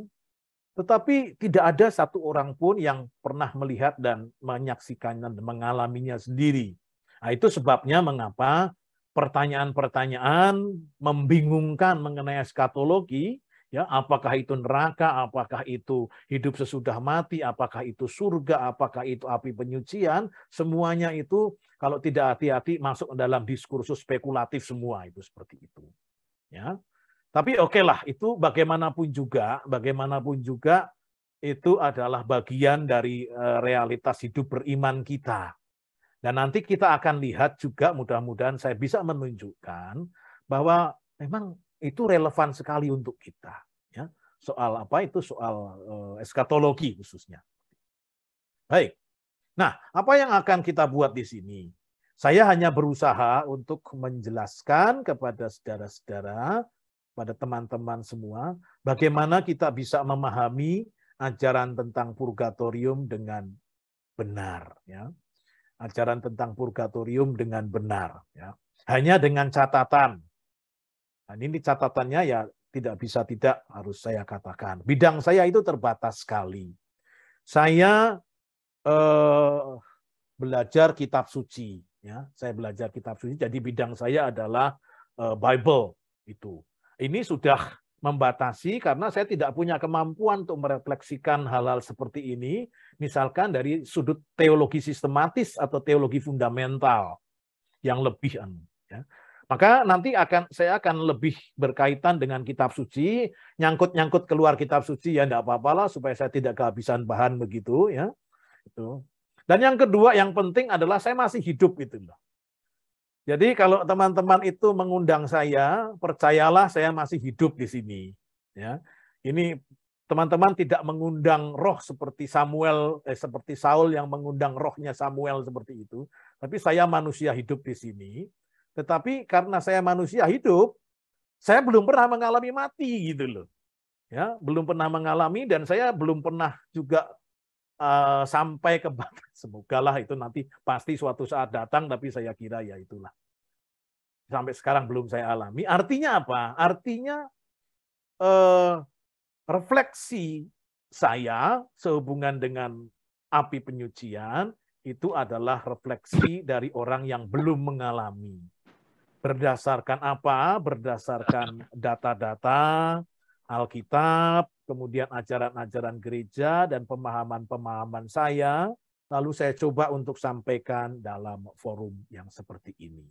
Tetapi tidak ada satu orang pun yang pernah melihat dan menyaksikan dan mengalaminya sendiri. Nah, itu sebabnya mengapa pertanyaan-pertanyaan membingungkan mengenai eskatologi, ya, apakah itu neraka, apakah itu hidup sesudah mati, apakah itu surga, apakah itu api penyucian, semuanya itu kalau tidak hati-hati masuk dalam diskursus spekulatif semua itu seperti itu. Ya. Tapi oke lah, itu bagaimanapun juga itu adalah bagian dari realitas hidup beriman kita. Dan nanti kita akan lihat juga, mudah-mudahan saya bisa menunjukkan bahwa memang itu relevan sekali untuk kita. Ya. Soal apa itu? Soal eskatologi khususnya. Baik. Nah, apa yang akan kita buat di sini? Saya hanya berusaha untuk menjelaskan kepada saudara-saudara, pada teman-teman semua, bagaimana kita bisa memahami ajaran tentang purgatorium dengan benar. Ya. Ajaran tentang purgatorium dengan benar. Ya. Hanya dengan catatan. Dan ini catatannya ya tidak bisa tidak harus saya katakan. Bidang saya itu terbatas sekali. Saya belajar kitab suci. Ya. Saya belajar kitab suci, jadi bidang saya adalah Bible. Itu. Ini sudah membatasi karena saya tidak punya kemampuan untuk merefleksikan hal-hal seperti ini, misalkan dari sudut teologi sistematis atau teologi fundamental yang lebih ya. Maka nanti saya akan lebih berkaitan dengan kitab suci, nyangkut-nyangkut keluar kitab suci ya enggak apa-apalah supaya saya tidak kehabisan bahan begitu ya. Itu. Dan yang kedua yang penting adalah saya masih hidup gitu loh. Jadi kalau teman-teman itu mengundang saya, percayalah saya masih hidup di sini. Ya, ini teman-teman tidak mengundang roh seperti seperti Saul yang mengundang rohnya Samuel seperti itu. Tapi saya manusia hidup di sini. Tetapi karena saya manusia hidup, saya belum pernah mengalami mati gitu loh. Ya, belum pernah mengalami dan saya belum pernah juga sampai ke batas. Semogalah itu nanti pasti suatu saat datang, tapi saya kira ya itulah. Sampai sekarang belum saya alami. Artinya apa? Artinya refleksi saya sehubungan dengan api penyucian itu adalah refleksi dari orang yang belum mengalami. Berdasarkan apa? Berdasarkan data-data Alkitab, kemudian ajaran-ajaran gereja dan pemahaman-pemahaman saya, lalu saya coba untuk sampaikan dalam forum yang seperti ini.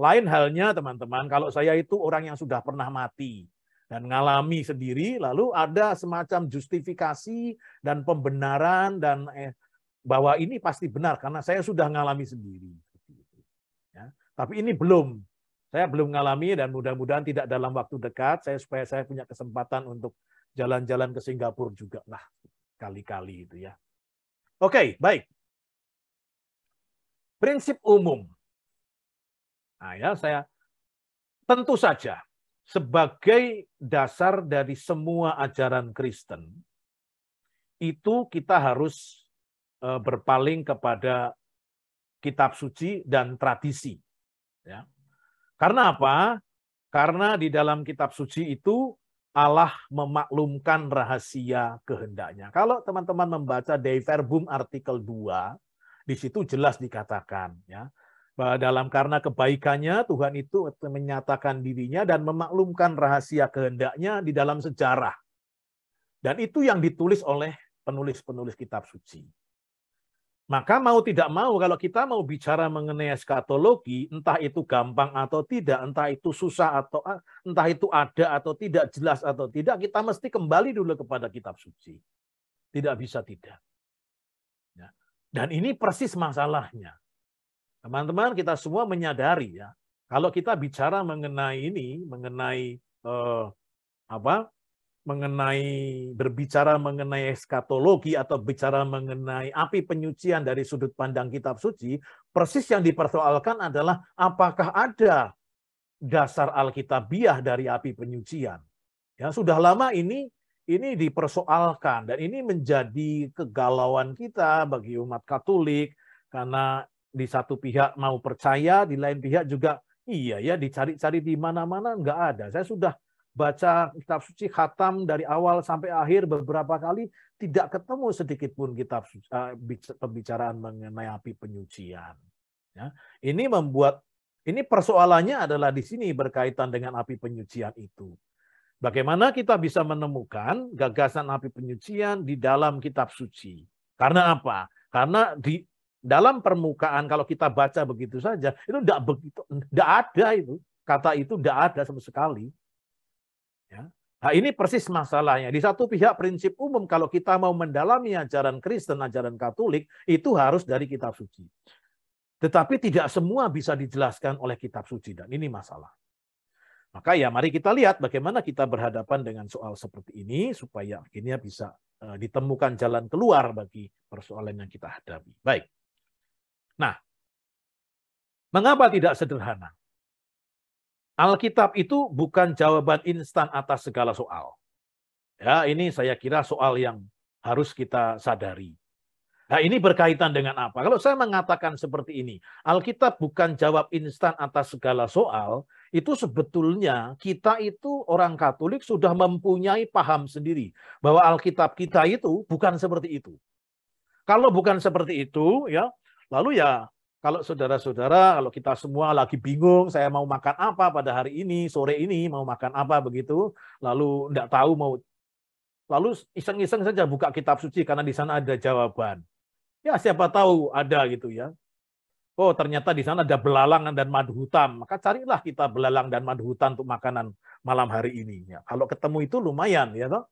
Lain halnya teman-teman, kalau saya itu orang yang sudah pernah mati dan ngalami sendiri, lalu ada semacam justifikasi dan pembenaran dan bahwa ini pasti benar karena saya sudah ngalami sendiri. Ya. Tapi ini belum. Saya belum ngalami dan mudah-mudahan tidak dalam waktu dekat supaya saya punya kesempatan untuk jalan-jalan ke Singapura juga lah kali-kali itu ya. Oke, baik. Prinsip umum. Nah ya, saya tentu saja sebagai dasar dari semua ajaran Kristen itu kita harus berpaling kepada kitab suci dan tradisi. Ya. Karena apa? Karena di dalam kitab suci itu Allah memaklumkan rahasia kehendaknya. Kalau teman-teman membaca Dei Verbum artikel 2, di situ jelas dikatakan ya, bahwa dalam karena kebaikannya Tuhan itu menyatakan dirinya dan memaklumkan rahasia kehendaknya di dalam sejarah. Dan itu yang ditulis oleh penulis-penulis kitab suci. Maka mau tidak mau, kalau kita mau bicara mengenai eskatologi, entah itu gampang atau tidak, entah itu susah atau entah itu ada atau tidak, jelas atau tidak, kita mesti kembali dulu kepada kitab suci. Tidak bisa tidak. Ya. Dan ini persis masalahnya. Teman-teman, kita semua menyadari ya, kalau kita bicara mengenai ini, mengenai berbicara mengenai eskatologi atau bicara mengenai api penyucian dari sudut pandang kitab suci, persis yang dipersoalkan adalah apakah ada dasar alkitabiah dari api penyucian. Ya, sudah lama ini dipersoalkan dan ini menjadi kegalauan kita bagi umat Katolik karena di satu pihak mau percaya, di lain pihak juga iya ya dicari-cari di mana-mana nggak ada. Saya sudah baca kitab suci khatam dari awal sampai akhir beberapa kali, tidak ketemu sedikit pun kitab suci, pembicaraan mengenai api penyucian. Ya. Ini persoalannya adalah di sini berkaitan dengan api penyucian itu. Bagaimana kita bisa menemukan gagasan api penyucian di dalam kitab suci? Karena apa? Karena di dalam permukaan kalau kita baca begitu saja, itu tidak ada itu. Kata itu tidak ada sama sekali. Ya. Nah, ini persis masalahnya. Di satu pihak prinsip umum kalau kita mau mendalami ajaran Kristen, ajaran Katolik, itu harus dari kitab suci. Tetapi tidak semua bisa dijelaskan oleh kitab suci dan ini masalah. Maka ya mari kita lihat bagaimana kita berhadapan dengan soal seperti ini supaya akhirnya bisa ditemukan jalan keluar bagi persoalan yang kita hadapi. Baik. Nah, mengapa tidak sederhana? Alkitab itu bukan jawaban instan atas segala soal. Ya, ini saya kira soal yang harus kita sadari. Nah, ini berkaitan dengan apa? Kalau saya mengatakan seperti ini, Alkitab bukan jawab instan atas segala soal, itu sebetulnya kita itu orang Katolik sudah mempunyai paham sendiri bahwa Alkitab kita itu bukan seperti itu. Kalau bukan seperti itu, ya, lalu ya kalau saudara-saudara, kalau kita semua lagi bingung, saya mau makan apa pada hari ini, sore ini mau makan apa begitu, lalu enggak tahu lalu iseng-iseng saja buka kitab suci karena di sana ada jawaban. Ya siapa tahu ada gitu ya. Oh ternyata di sana ada belalang dan madu hutan. Maka carilah kita belalang dan madu hutan untuk makanan malam hari ini. Ya, kalau ketemu itu lumayan ya toh.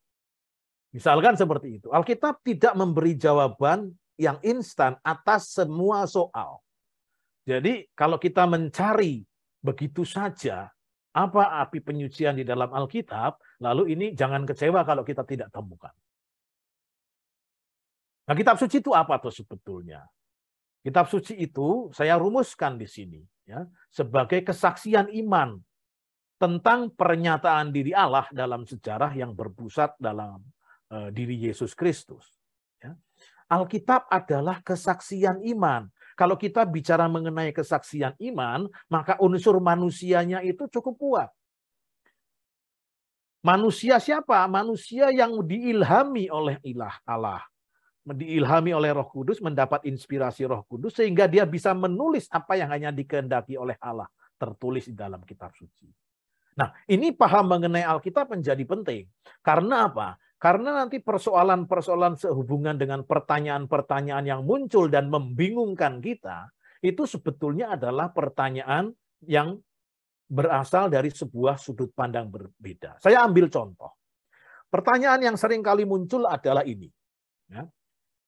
Misalkan seperti itu. Alkitab tidak memberi jawaban yang instan atas semua soal. Jadi kalau kita mencari begitu saja apa api penyucian di dalam Alkitab, lalu ini jangan kecewa kalau kita tidak temukan. Nah, kitab suci itu apa tuh sebetulnya? Kitab suci itu saya rumuskan di sini ya, sebagai kesaksian iman tentang pernyataan diri Allah dalam sejarah yang berpusat dalam diri Yesus Kristus. Ya. Alkitab adalah kesaksian iman. Kalau kita bicara mengenai kesaksian iman, maka unsur manusianya itu cukup kuat. Manusia siapa? Manusia yang diilhami oleh Allah. Diilhami oleh Roh Kudus, mendapat inspirasi Roh Kudus, sehingga dia bisa menulis apa yang hanya dikehendaki oleh Allah, tertulis di dalam kitab suci. Nah, ini paham mengenai Alkitab menjadi penting. Karena apa? Karena nanti persoalan-persoalan sehubungan dengan pertanyaan-pertanyaan yang muncul dan membingungkan kita, itu sebetulnya adalah pertanyaan yang berasal dari sebuah sudut pandang berbeda. Saya ambil contoh. Pertanyaan yang sering kali muncul adalah ini. Ya.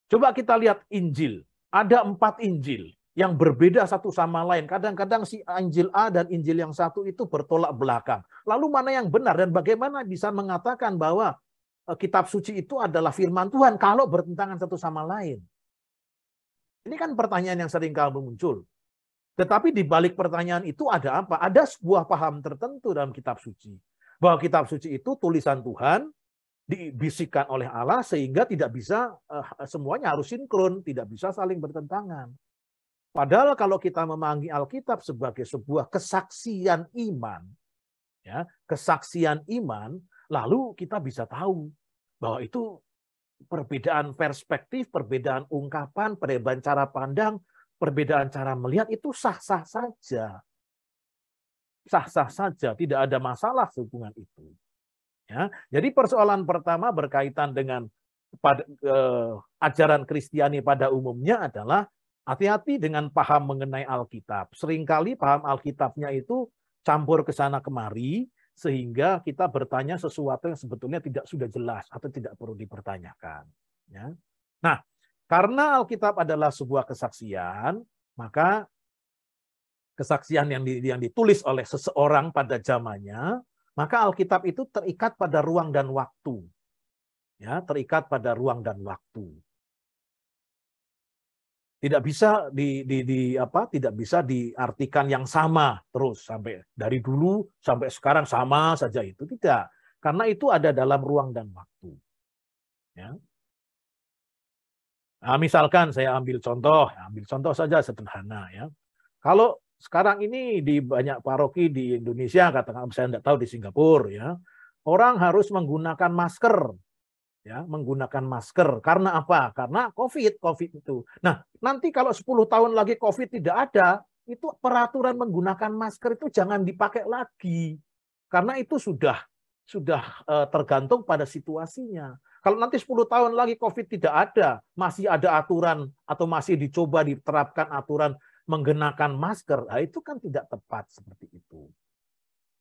Coba kita lihat Injil. Ada 4 Injil yang berbeda satu sama lain. Kadang-kadang si Injil A dan Injil yang satu itu bertolak belakang. Lalu mana yang benar dan bagaimana bisa mengatakan bahwa kitab suci itu adalah firman Tuhan kalau bertentangan satu sama lain? Ini kan pertanyaan yang sering kali muncul. Tetapi di balik pertanyaan itu ada apa? Ada sebuah paham tertentu dalam kitab suci. Bahwa kitab suci itu tulisan Tuhan, dibisikkan oleh Allah sehingga tidak bisa semuanya harus sinkron, tidak bisa saling bertentangan. Padahal kalau kita memanggil Alkitab sebagai sebuah kesaksian iman, ya, kesaksian iman, lalu kita bisa tahu bahwa itu perbedaan perspektif, perbedaan ungkapan, perbedaan cara pandang, perbedaan cara melihat itu sah-sah saja. Sah-sah saja, tidak ada masalah hubungan itu. Ya, jadi persoalan pertama berkaitan dengan ajaran Kristiani pada umumnya adalah hati-hati dengan paham mengenai Alkitab. Seringkali paham Alkitabnya itu campur ke sana kemari, sehingga kita bertanya sesuatu yang sebetulnya tidak sudah jelas atau tidak perlu dipertanyakan. Ya. Nah, karena Alkitab adalah sebuah kesaksian, maka kesaksian yang ditulis oleh seseorang pada zamannya, maka Alkitab itu terikat pada ruang dan waktu. Ya, terikat pada ruang dan waktu. Tidak bisa tidak bisa diartikan yang sama terus sampai dari dulu sampai sekarang sama saja itu tidak. Karena itu ada dalam ruang dan waktu. Ya. Nah, misalkan saya ambil contoh saja sederhana ya. Kalau sekarang ini di banyak paroki di Indonesia, katakan saya tidak tahu di Singapura ya, orang harus menggunakan masker, ya, menggunakan masker. Karena apa? Karena COVID itu. Nah, nanti kalau 10 tahun lagi COVID tidak ada, itu peraturan menggunakan masker itu jangan dipakai lagi, karena itu sudah tergantung pada situasinya. Kalau nanti 10 tahun lagi COVID tidak ada, masih ada aturan atau masih dicoba diterapkan aturan menggunakan masker, nah itu kan tidak tepat seperti itu.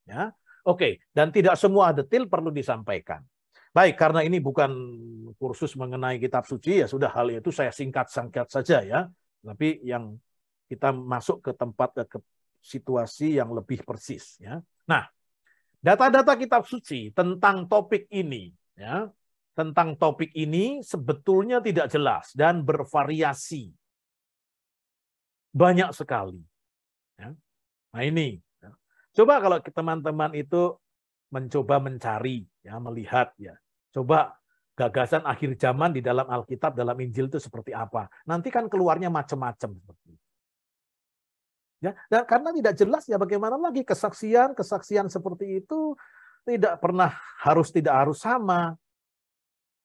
Ya, oke. Dan tidak semua detail perlu disampaikan. Baik, karena ini bukan kursus mengenai kitab suci, ya sudah hal itu saya singkat-singkat saja ya. Tapi yang kita masuk ke tempat ke situasi yang lebih persis ya. Nah, data-data kitab suci tentang topik ini ya, tentang topik ini sebetulnya tidak jelas dan bervariasi. Banyak sekali. Ya. Nah ini, ya. Coba kalau teman-teman itu mencoba mencari, ya, melihat, ya, coba gagasan akhir zaman di dalam Alkitab, dalam Injil itu seperti apa. Nanti kan keluarnya macam-macam seperti itu. Ya, dan karena tidak jelas ya bagaimana lagi kesaksian seperti itu tidak harus sama.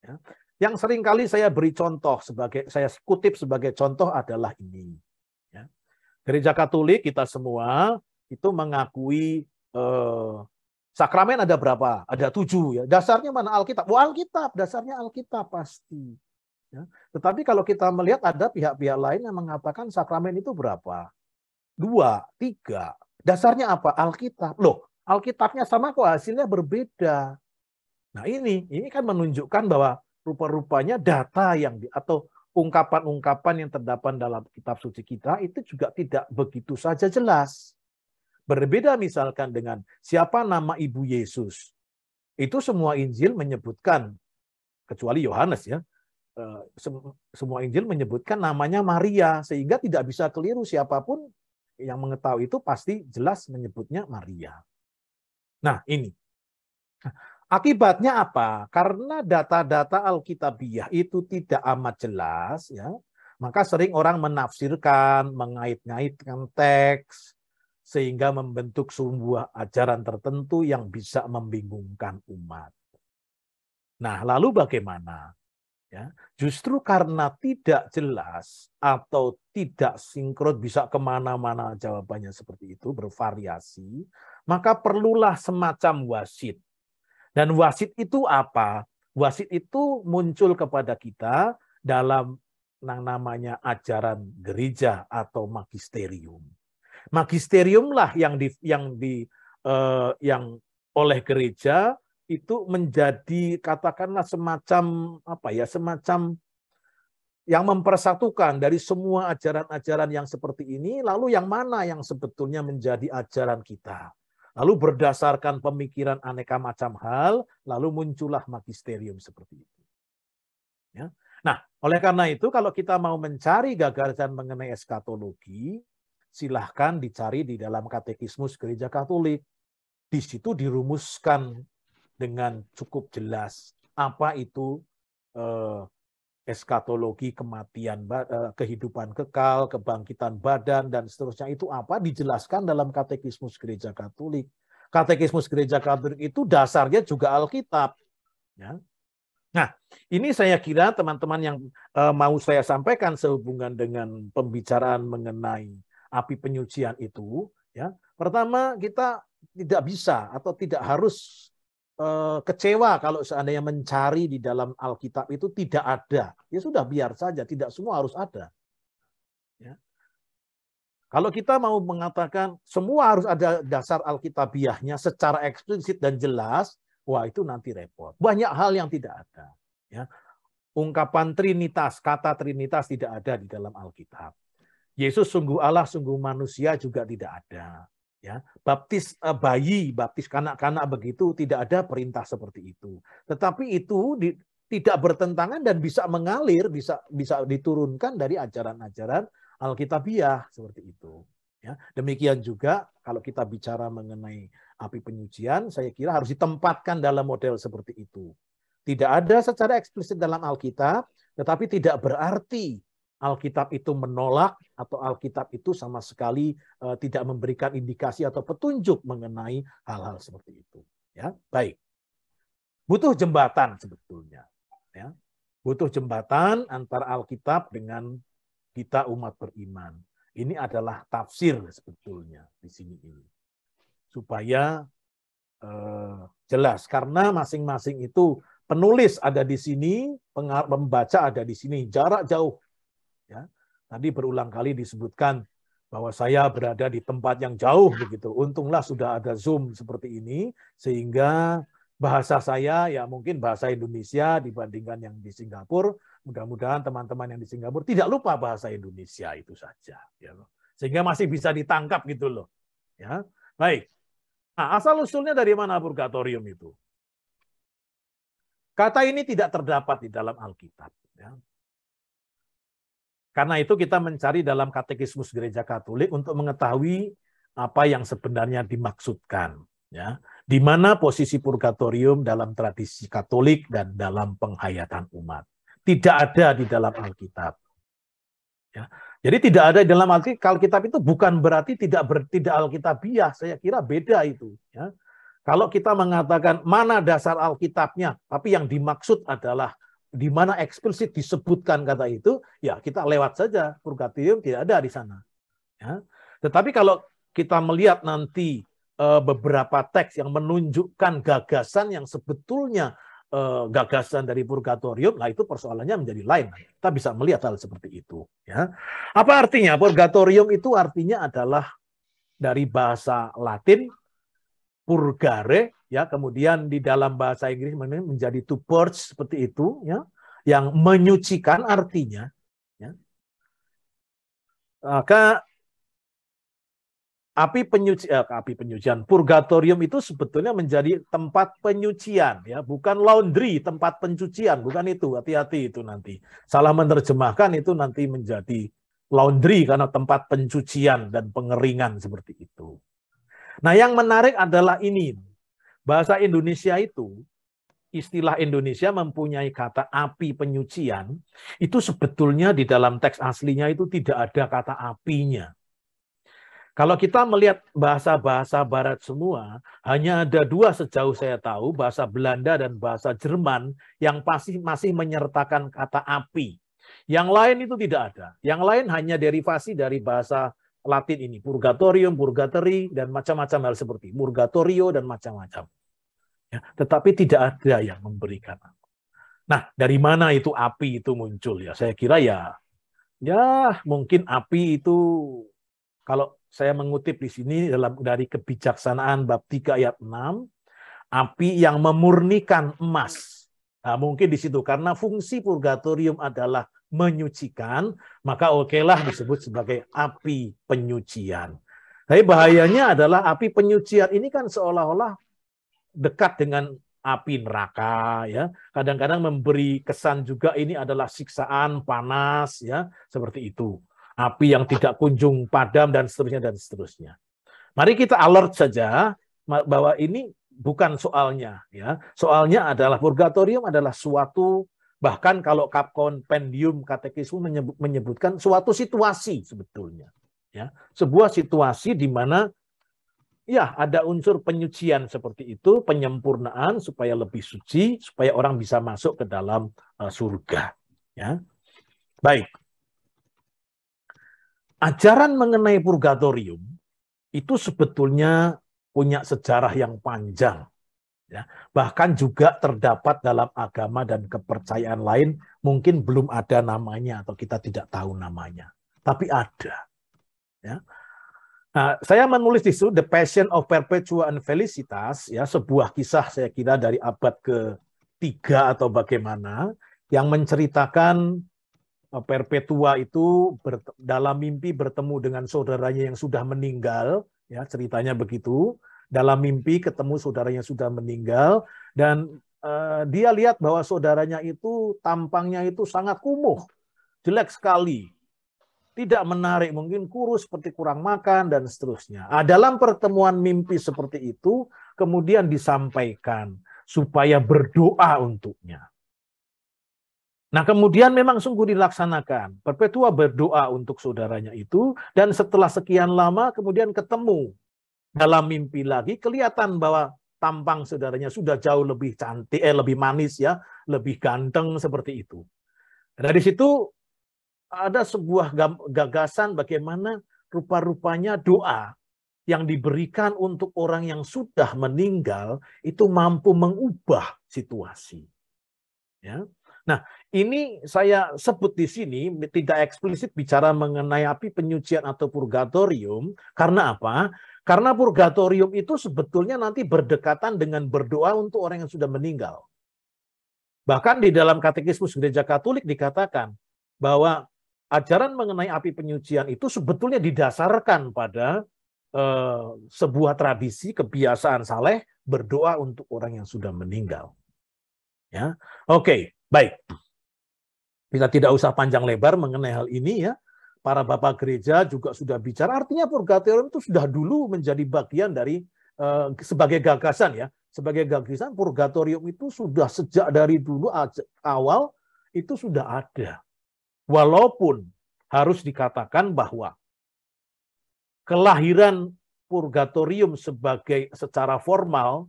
Ya. Yang sering kali saya beri contoh saya kutip sebagai contoh adalah ini. Ya. Gereja Katolik kita semua itu mengakui sakramen ada berapa? Ada 7 ya. Dasarnya mana? Alkitab. Alkitab, dasarnya Alkitab pasti. Ya. Tetapi kalau kita melihat ada pihak-pihak lain yang mengatakan sakramen itu berapa? 2, 3. Dasarnya apa? Alkitab. Loh, Alkitabnya sama kok hasilnya berbeda. Nah ini kan menunjukkan bahwa rupa-rupanya data atau ungkapan-ungkapan yang terdapat dalam kitab suci kita itu juga tidak begitu saja jelas. Berbeda misalkan dengan siapa nama Ibu Yesus. Itu semua Injil menyebutkan, kecuali Yohanes ya, semua Injil menyebutkan namanya Maria, sehingga tidak bisa keliru siapapun yang mengetahui itu pasti jelas menyebutnya Maria. Nah ini. Akibatnya apa? Karena data-data Alkitabiah itu tidak amat jelas, ya, maka sering orang menafsirkan, mengait-ngaitkan teks, sehingga membentuk sebuah ajaran tertentu yang bisa membingungkan umat. Nah, lalu bagaimana? Ya, justru karena tidak jelas atau tidak sinkron, bisa kemana-mana jawabannya seperti itu, bervariasi, maka perlulah semacam wasit. Dan wasit itu apa? Wasit itu muncul kepada kita dalam yang namanya ajaran gereja atau magisterium. Magisteriumlah yang oleh gereja itu menjadi katakanlah semacam semacam yang mempersatukan dari semua ajaran-ajaran yang seperti ini, lalu yang mana yang sebetulnya menjadi ajaran kita. Lalu berdasarkan pemikiran aneka macam hal, lalu muncullah magisterium seperti itu. Ya. Nah, oleh karena itu kalau kita mau mencari gagasan mengenai eskatologi, silahkan dicari di dalam Katekismus Gereja Katolik. Di situ dirumuskan dengan cukup jelas apa itu eskatologi, kematian, kehidupan kekal, kebangkitan badan, dan seterusnya itu apa, dijelaskan dalam Katekismus Gereja Katolik. Katekismus Gereja Katolik itu dasarnya juga Alkitab. Ya. Nah, ini saya kira teman-teman yang mau saya sampaikan sehubungan dengan pembicaraan mengenai api penyucian itu, ya. Pertama, kita tidak bisa atau tidak harus kecewa kalau seandainya mencari di dalam Alkitab itu tidak ada. Ya sudah, biar saja, tidak semua harus ada. Ya. Kalau kita mau mengatakan semua harus ada dasar Alkitabiahnya secara eksplisit dan jelas, wah itu nanti repot. Banyak hal yang tidak ada. Ya. Ungkapan Trinitas, kata Trinitas tidak ada di dalam Alkitab. Yesus sungguh Allah, sungguh manusia juga tidak ada. Ya, baptis bayi, baptis kanak-kanak begitu tidak ada perintah seperti itu. Tetapi itu tidak bertentangan dan bisa mengalir, bisa diturunkan dari ajaran-ajaran Alkitabiah seperti itu. Ya, demikian juga kalau kita bicara mengenai api penyucian, saya kira harus ditempatkan dalam model seperti itu. Tidak ada secara eksplisit dalam Alkitab, tetapi tidak berarti Alkitab itu menolak atau Alkitab itu sama sekali tidak memberikan indikasi atau petunjuk mengenai hal-hal seperti itu. Ya, baik. Butuh jembatan sebetulnya. Ya. Butuh jembatan antara Alkitab dengan kita umat beriman. Ini adalah tafsir sebetulnya di sini ini. Supaya jelas, karena masing-masing itu penulis ada di sini, pembaca ada di sini, jarak jauh. Ya, tadi berulang kali disebutkan bahwa saya berada di tempat yang jauh begitu. Untunglah sudah ada Zoom seperti ini sehingga bahasa saya ya mungkin bahasa Indonesia dibandingkan yang di Singapura. Mudah-mudahan teman-teman yang di Singapura tidak lupa bahasa Indonesia itu saja. Ya, sehingga masih bisa ditangkap gitu loh. Ya, baik. Nah, asal usulnya dari mana purgatorium itu? Kata ini tidak terdapat di dalam Alkitab. Ya. Karena itu kita mencari dalam Katekismus Gereja Katolik untuk mengetahui apa yang sebenarnya dimaksudkan. Ya. Di mana posisi purgatorium dalam tradisi Katolik dan dalam penghayatan umat. Tidak ada di dalam Alkitab. Ya. Jadi tidak ada di dalam Alkitab itu bukan berarti tidak Alkitabiah. Saya kira beda itu. Ya. Kalau kita mengatakan mana dasar Alkitabnya, tapi yang dimaksud adalah di mana eksplisit disebutkan kata itu, ya kita lewat saja. Purgatorium tidak ada di sana. Ya. Tetapi kalau kita melihat nanti beberapa teks yang menunjukkan gagasan yang sebetulnya gagasan dari purgatorium, nah itu persoalannya menjadi lain. Kita bisa melihat hal seperti itu. Ya. Apa artinya? Purgatorium itu artinya adalah dari bahasa Latin purgare, ya, kemudian di dalam bahasa Inggris menjadi to purge seperti itu, ya, yang menyucikan artinya. Ya. Maka api penyucian, purgatorium itu sebetulnya menjadi tempat penyucian, ya, bukan laundry, tempat pencucian, bukan itu. Hati-hati itu nanti. Salah menerjemahkan itu nanti menjadi laundry karena tempat pencucian dan pengeringan seperti itu. Nah, yang menarik adalah ini. Bahasa Indonesia itu, istilah Indonesia mempunyai kata api penyucian, itu sebetulnya di dalam teks aslinya itu tidak ada kata apinya. Kalau kita melihat bahasa-bahasa barat semua, hanya ada dua sejauh saya tahu, bahasa Belanda dan bahasa Jerman yang masih menyertakan kata api. Yang lain itu tidak ada. Yang lain hanya derivasi dari bahasa Latin ini, purgatorium, purgatory, dan macam-macam hal seperti purgatorio dan macam-macam. Ya, tetapi tidak ada yang memberikan. Nah, dari mana itu api itu muncul ya? Saya kira ya mungkin api itu, kalau saya mengutip di sini dari Kebijaksanaan bab 3 ayat 6, api yang memurnikan emas. Nah, mungkin di situ karena fungsi purgatorium adalah menyucikan, maka okelah disebut sebagai api penyucian. Tapi bahayanya adalah api penyucian ini kan seolah-olah dekat dengan api neraka, ya. Kadang-kadang memberi kesan juga ini adalah siksaan panas, ya, seperti itu. Api yang tidak kunjung padam dan seterusnya dan seterusnya. Mari kita alert saja bahwa ini bukan soalnya, ya. Soalnya adalah purgatorium adalah suatu, bahkan kalau kompendium katekisme menyebutkan suatu situasi sebetulnya, ya. Sebuah situasi di mana ya ada unsur penyucian seperti itu, penyempurnaan supaya lebih suci, supaya orang bisa masuk ke dalam surga, ya. Baik. Ajaran mengenai purgatorium itu sebetulnya punya sejarah yang panjang. Ya. Bahkan juga terdapat dalam agama dan kepercayaan lain, mungkin belum ada namanya atau kita tidak tahu namanya. Tapi ada. Ya. Nah, saya menulis di situ The Passion of Perpetua and Felicitas, ya, sebuah kisah saya kira dari abad ke-3 atau bagaimana, yang menceritakan Perpetua itu dalam mimpi bertemu dengan saudaranya yang sudah meninggal, ya, ceritanya begitu. Dalam mimpi ketemu saudaranya sudah meninggal dan dia lihat bahwa saudaranya itu tampangnya itu sangat kumuh, jelek sekali, tidak menarik, mungkin kurus seperti kurang makan dan seterusnya. Dalam pertemuan mimpi seperti itu kemudian disampaikan supaya berdoa untuknya. Nah, kemudian memang sungguh dilaksanakan. Perpetua berdoa untuk saudaranya itu, dan setelah sekian lama kemudian ketemu dalam mimpi lagi, kelihatan bahwa tampang saudaranya sudah jauh lebih cantik, lebih manis, ya, lebih ganteng seperti itu. Dari situ ada sebuah gagasan bagaimana rupa-rupanya doa yang diberikan untuk orang yang sudah meninggal itu mampu mengubah situasi. Ya. Nah, ini saya sebut di sini tidak eksplisit bicara mengenai api penyucian atau purgatorium. Karena apa? Karena purgatorium itu sebetulnya nanti berdekatan dengan berdoa untuk orang yang sudah meninggal. Bahkan di dalam Katekismus Gereja Katolik dikatakan bahwa ajaran mengenai api penyucian itu sebetulnya didasarkan pada sebuah tradisi kebiasaan saleh berdoa untuk orang yang sudah meninggal. Ya, oke. Baik, kita tidak usah panjang lebar mengenai hal ini, ya. Para bapak gereja juga sudah bicara, artinya purgatorium itu sudah dulu menjadi bagian dari sebagai gagasan ya, sebagai gagasan purgatorium itu sudah sejak dari dulu awal itu sudah ada. Walaupun harus dikatakan bahwa kelahiran purgatorium secara formal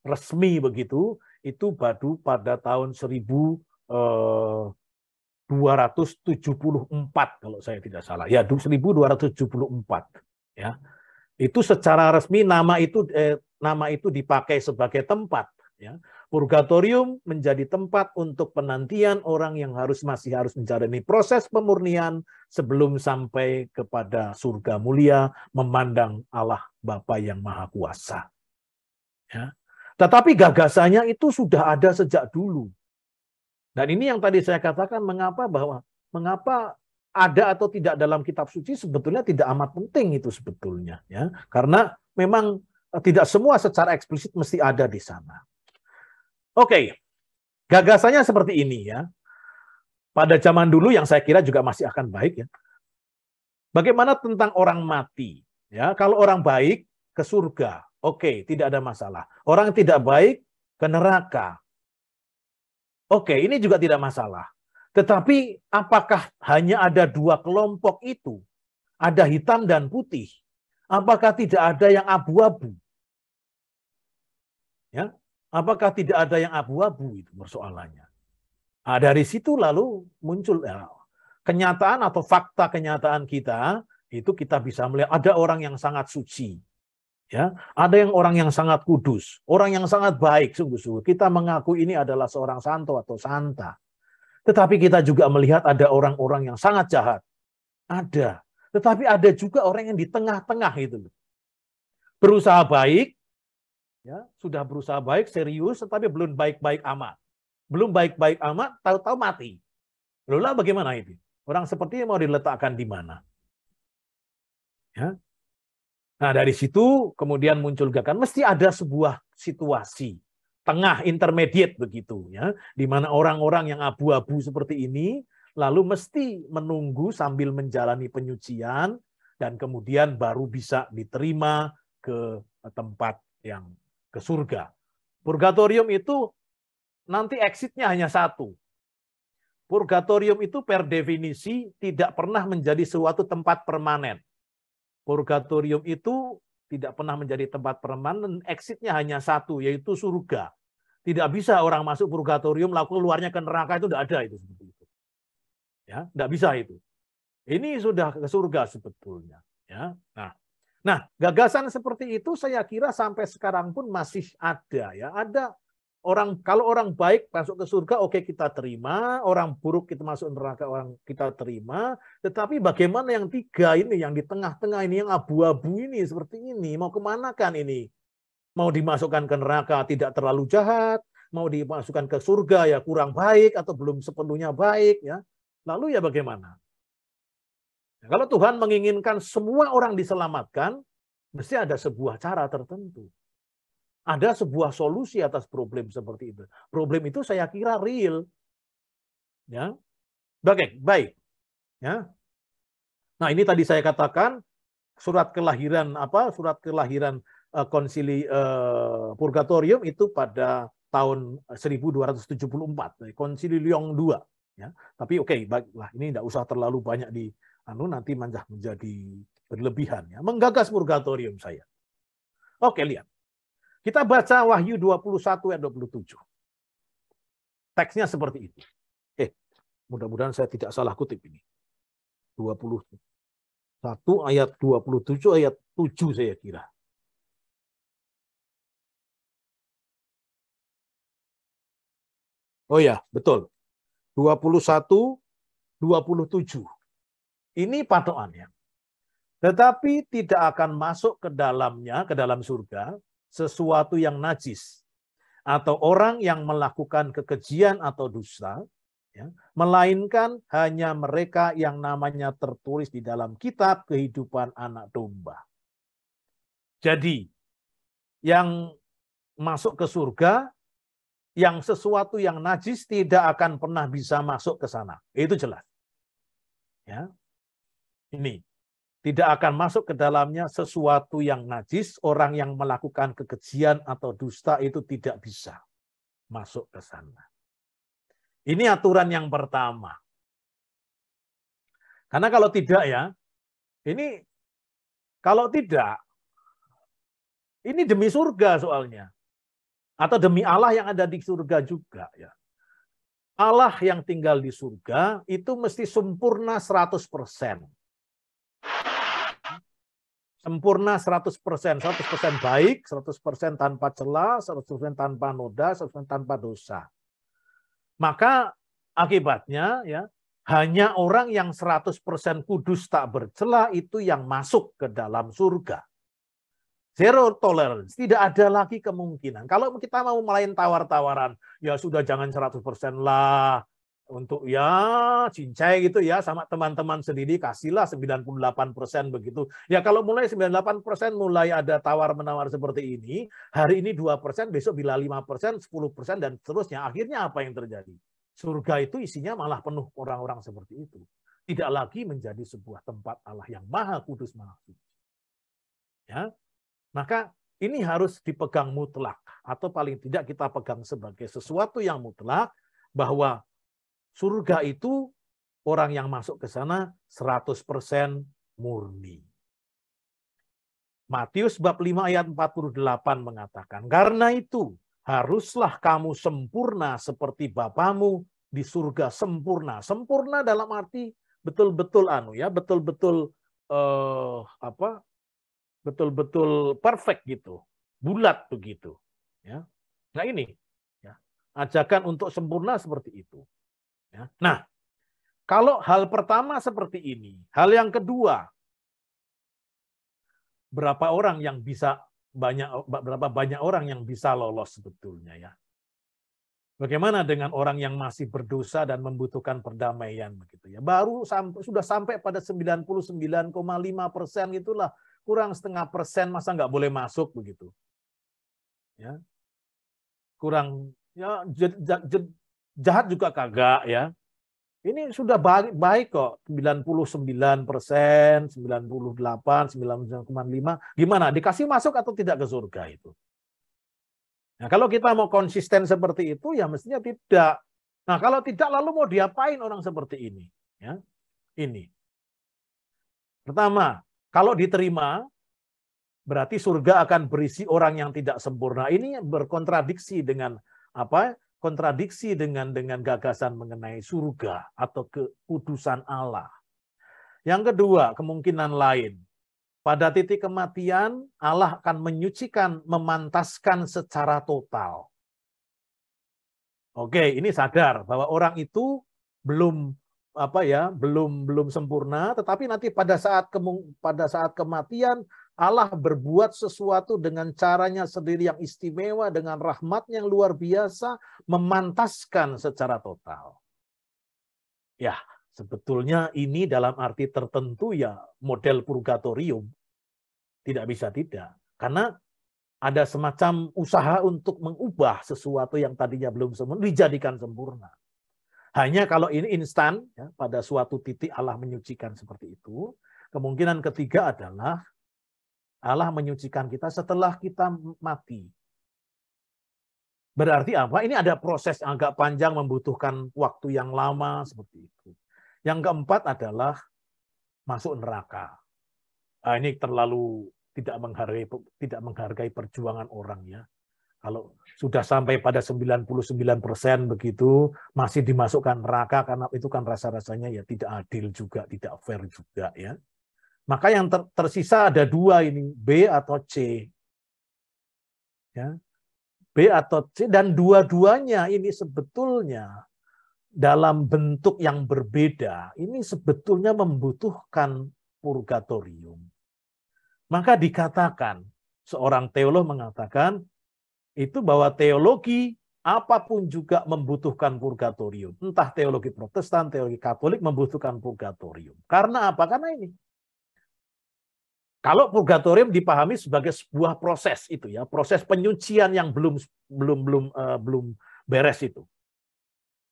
resmi begitu itu baru pada tahun 1274 kalau saya tidak salah. Ya, 1274 ya. Itu secara resmi nama itu dipakai sebagai tempat ya. Purgatorium menjadi tempat untuk penantian orang yang masih harus menjalani proses pemurnian sebelum sampai kepada surga mulia memandang Allah Bapa yang Maha Kuasa. Ya. Tetapi gagasannya itu sudah ada sejak dulu. Dan ini yang tadi saya katakan mengapa ada atau tidak dalam kitab suci sebetulnya tidak amat penting itu sebetulnya ya. Karena memang tidak semua secara eksplisit mesti ada di sana. Oke, gagasannya seperti ini ya. Pada zaman dulu yang saya kira juga masih akan baik ya. Bagaimana tentang orang mati? Ya, kalau orang baik ke surga, oke, tidak ada masalah. Orang tidak baik ke neraka. Oke, ini juga tidak masalah. Tetapi apakah hanya ada dua kelompok itu? Ada hitam dan putih. Apakah tidak ada yang abu-abu? Ya. Apakah tidak ada yang abu-abu itu persoalannya. Nah, dari situ lalu muncul ya, kenyataan atau fakta kenyataan kita, itu kita bisa melihat ada orang yang sangat suci. Ya, ada orang yang sangat kudus, orang yang sangat baik sungguh-sungguh. Kita mengaku ini adalah seorang santo atau santa. Tetapi kita juga melihat ada orang-orang yang sangat jahat. Ada. Tetapi ada juga orang yang di tengah-tengah itu. Berusaha baik, ya, sudah berusaha baik, serius, tetapi belum baik-baik amat. Belum baik-baik amat, tahu-tahu mati. Lalu bagaimana itu? Orang seperti ini mau diletakkan di mana? Ya. Nah, dari situ kemudian muncul gagasan, mesti ada sebuah situasi tengah, intermediate begitu, ya, di mana orang-orang yang abu-abu seperti ini lalu mesti menunggu sambil menjalani penyucian dan kemudian baru bisa diterima ke tempat yang ke surga. Purgatorium itu nanti exitnya hanya satu. Purgatorium itu per definisi tidak pernah menjadi suatu tempat permanen. Purgatorium itu tidak pernah menjadi tempat permanen, exitnya hanya satu, yaitu surga. Tidak bisa orang masuk purgatorium lalu keluarnya ke neraka, itu tidak ada itu seperti itu. Ya, tidak bisa itu. Ini sudah ke surga sebetulnya. Ya, nah, gagasan seperti itu saya kira sampai sekarang pun masih ada ya. Ada orang, kalau orang baik masuk ke surga, oke, kita terima. Orang buruk kita masuk neraka, orang kita terima. Tetapi bagaimana yang tiga ini, yang di tengah-tengah ini, yang abu-abu ini, seperti ini, mau kemana kan ini? Mau dimasukkan ke neraka tidak terlalu jahat, mau dimasukkan ke surga ya kurang baik atau belum sepenuhnya baik ya. Lalu ya bagaimana? Kalau Tuhan menginginkan semua orang diselamatkan, mesti ada sebuah cara tertentu. Ada sebuah solusi atas problem seperti itu. Problem itu saya kira real. Ya. Baik. Ya. Nah, ini tadi saya katakan surat kelahiran konsili Purgatorium itu pada tahun 1274, Konsili Lyon II. Ya. Tapi baiklah, ini tidak usah terlalu banyak nanti menjadi berlebihan ya. Menggagas Purgatorium saya. Lihat. Kita baca Wahyu 21 ayat 27. Teksnya seperti itu. Mudah-mudahan saya tidak salah kutip ini. 21 ayat 27 ayat 7 saya kira. Oh ya, betul. 21 27. Ini patokannya. Tetapi tidak akan masuk ke dalamnya, ke dalam surga, sesuatu yang najis atau orang yang melakukan kekejian atau dusta, ya, melainkan hanya mereka yang namanya tertulis di dalam kitab kehidupan anak domba. Jadi, yang masuk ke surga, yang sesuatu yang najis tidak akan pernah bisa masuk ke sana. Itu jelas. Ya. Ini. tidak akan masuk ke dalamnya sesuatu yang najis. Orang yang melakukan kekejian atau dusta itu tidak bisa masuk ke sana. Ini aturan yang pertama. Karena kalau tidak ya, ini kalau tidak, ini demi surga soalnya. Atau demi Allah yang ada di surga juga ya. Allah yang tinggal di surga itu mesti sempurna 100%. Sempurna 100%, 100% baik, 100% tanpa celah, 100% tanpa noda, 100% tanpa dosa. Maka akibatnya ya hanya orang yang 100% kudus tak bercela itu yang masuk ke dalam surga. Zero tolerance, tidak ada lagi kemungkinan. Kalau kita mau main tawar-tawaran, ya sudah jangan 100% lah. Untuk ya cincai gitu ya sama teman-teman sendiri kasihlah 98% begitu. Ya kalau mulai 98% mulai ada tawar-menawar seperti ini, hari ini 2%, besok bila 5%, 10% dan seterusnya. Akhirnya apa yang terjadi? Surga itu isinya malah penuh orang-orang seperti itu. Tidak lagi menjadi sebuah tempat Allah yang maha kudus, maha suci. Ya. Maka ini harus dipegang mutlak atau paling tidak kita pegang sebagai sesuatu yang mutlak bahwa surga itu orang yang masuk ke sana 100% murni. Matius bab 5 ayat 48 mengatakan, karena itu haruslah kamu sempurna seperti Bapamu di surga sempurna. Sempurna dalam arti betul-betul betul-betul betul-betul perfect gitu. Bulat begitu. Ya. Nah ini ya, ajakan untuk sempurna seperti itu. Ya. Nah, kalau hal pertama seperti ini, hal yang kedua, berapa banyak orang yang bisa lolos sebetulnya ya? Bagaimana dengan orang yang masih berdosa dan membutuhkan perdamaian begitu ya? Baru sudah sampai pada 99,5% itulah, kurang setengah persen, masa nggak boleh masuk begitu? Ya, kurang ya jahat juga kagak ya. Ini sudah baik kok, 99%, 98, 99,5. Gimana? Dikasih masuk atau tidak ke surga itu? Nah, kalau kita mau konsisten seperti itu, ya mestinya tidak. Nah, kalau tidak, lalu mau diapain orang seperti ini? Ya, ini. Pertama, kalau diterima, berarti surga akan berisi orang yang tidak sempurna. Ini berkontradiksi dengan apa? Kontradiksi dengan gagasan mengenai surga atau kekudusan Allah. Yang kedua, kemungkinan lain. Pada titik kematian, Allah akan menyucikan, memantaskan secara total. Oke, ini sadar bahwa orang itu belum sempurna, tetapi nanti pada saat kematian Allah berbuat sesuatu dengan caranya sendiri yang istimewa, dengan rahmatnya yang luar biasa, memantaskan secara total. Ya, sebetulnya ini dalam arti tertentu ya model purgatorium. Tidak bisa tidak. Karena ada semacam usaha untuk mengubah sesuatu yang tadinya belum sempurna, dijadikan sempurna. Hanya kalau ini instan, ya, pada suatu titik Allah menyucikan seperti itu. Kemungkinan ketiga adalah Allah menyucikan kita setelah kita mati. Berarti apa? Ini ada proses agak panjang, membutuhkan waktu yang lama seperti itu. Yang keempat adalah masuk neraka. Nah, ini terlalu tidak menghargai perjuangan orang ya. Kalau sudah sampai pada 99% begitu, masih dimasukkan neraka, karena itu kan rasa-rasanya ya tidak adil juga, tidak fair juga ya. Maka yang tersisa ada dua ini, B atau C. Ya. B atau C, dan dua-duanya ini sebetulnya dalam bentuk yang berbeda, ini sebetulnya membutuhkan purgatorium. Maka dikatakan, seorang teolog mengatakan, itu bahwa teologi apapun juga membutuhkan purgatorium. Entah teologi Protestan, teologi Katolik membutuhkan purgatorium. Karena apa? Karena ini. Kalau purgatorium dipahami sebagai sebuah proses itu ya, proses penyucian yang belum beres itu.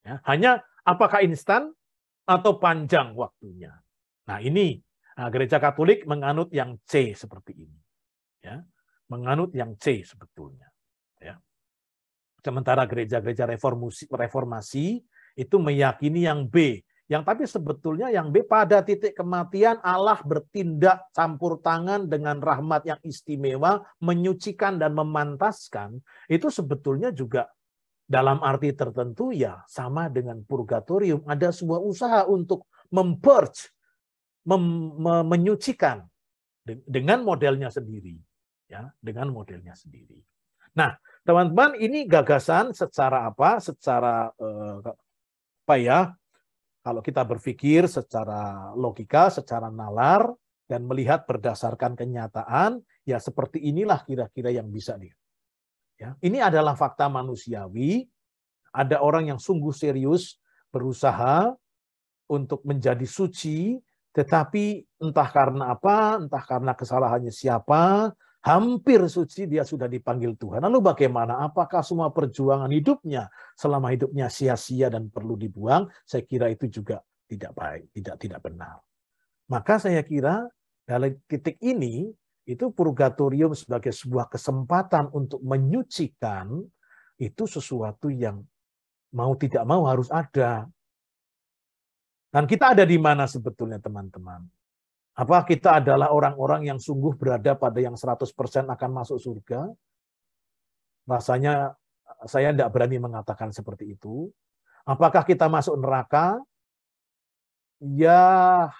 Ya, hanya apakah instan atau panjang waktunya. Nah, ini Nah, gereja Katolik menganut yang C seperti ini. Ya, menganut yang C sebetulnya. Ya. Sementara gereja-gereja reformasi itu meyakini yang B. Yang tapi sebetulnya yang B pada titik kematian Allah bertindak campur tangan dengan rahmat yang istimewa, menyucikan dan memantaskan. Itu sebetulnya juga dalam arti tertentu ya sama dengan purgatorium. Ada sebuah usaha untuk mempurge, menyucikan dengan modelnya sendiri, ya, dengan modelnya sendiri. Nah, teman-teman, ini gagasan secara apa? Secara apa ya? Kalau kita berpikir secara logika, secara nalar dan melihat berdasarkan kenyataan, ya seperti inilah kira-kira yang bisa nih. Ya, ini adalah fakta manusiawi. Ada orang yang sungguh serius berusaha untuk menjadi suci, tetapi entah karena apa, entah karena kesalahannya siapa, hampir suci dia sudah dipanggil Tuhan. Lalu bagaimana? Apakah semua perjuangan hidupnya selama hidupnya sia-sia dan perlu dibuang? Saya kira itu juga tidak baik, tidak benar. Maka saya kira dalam titik ini, itu purgatorium sebagai sebuah kesempatan untuk menyucikan, itu sesuatu yang mau tidak mau harus ada. Dan kita ada di mana sebetulnya teman-teman? Apa kita adalah orang-orang yang sungguh berada pada yang 100% akan masuk surga? Rasanya saya tidak berani mengatakan seperti itu. Apakah kita masuk neraka? Ya,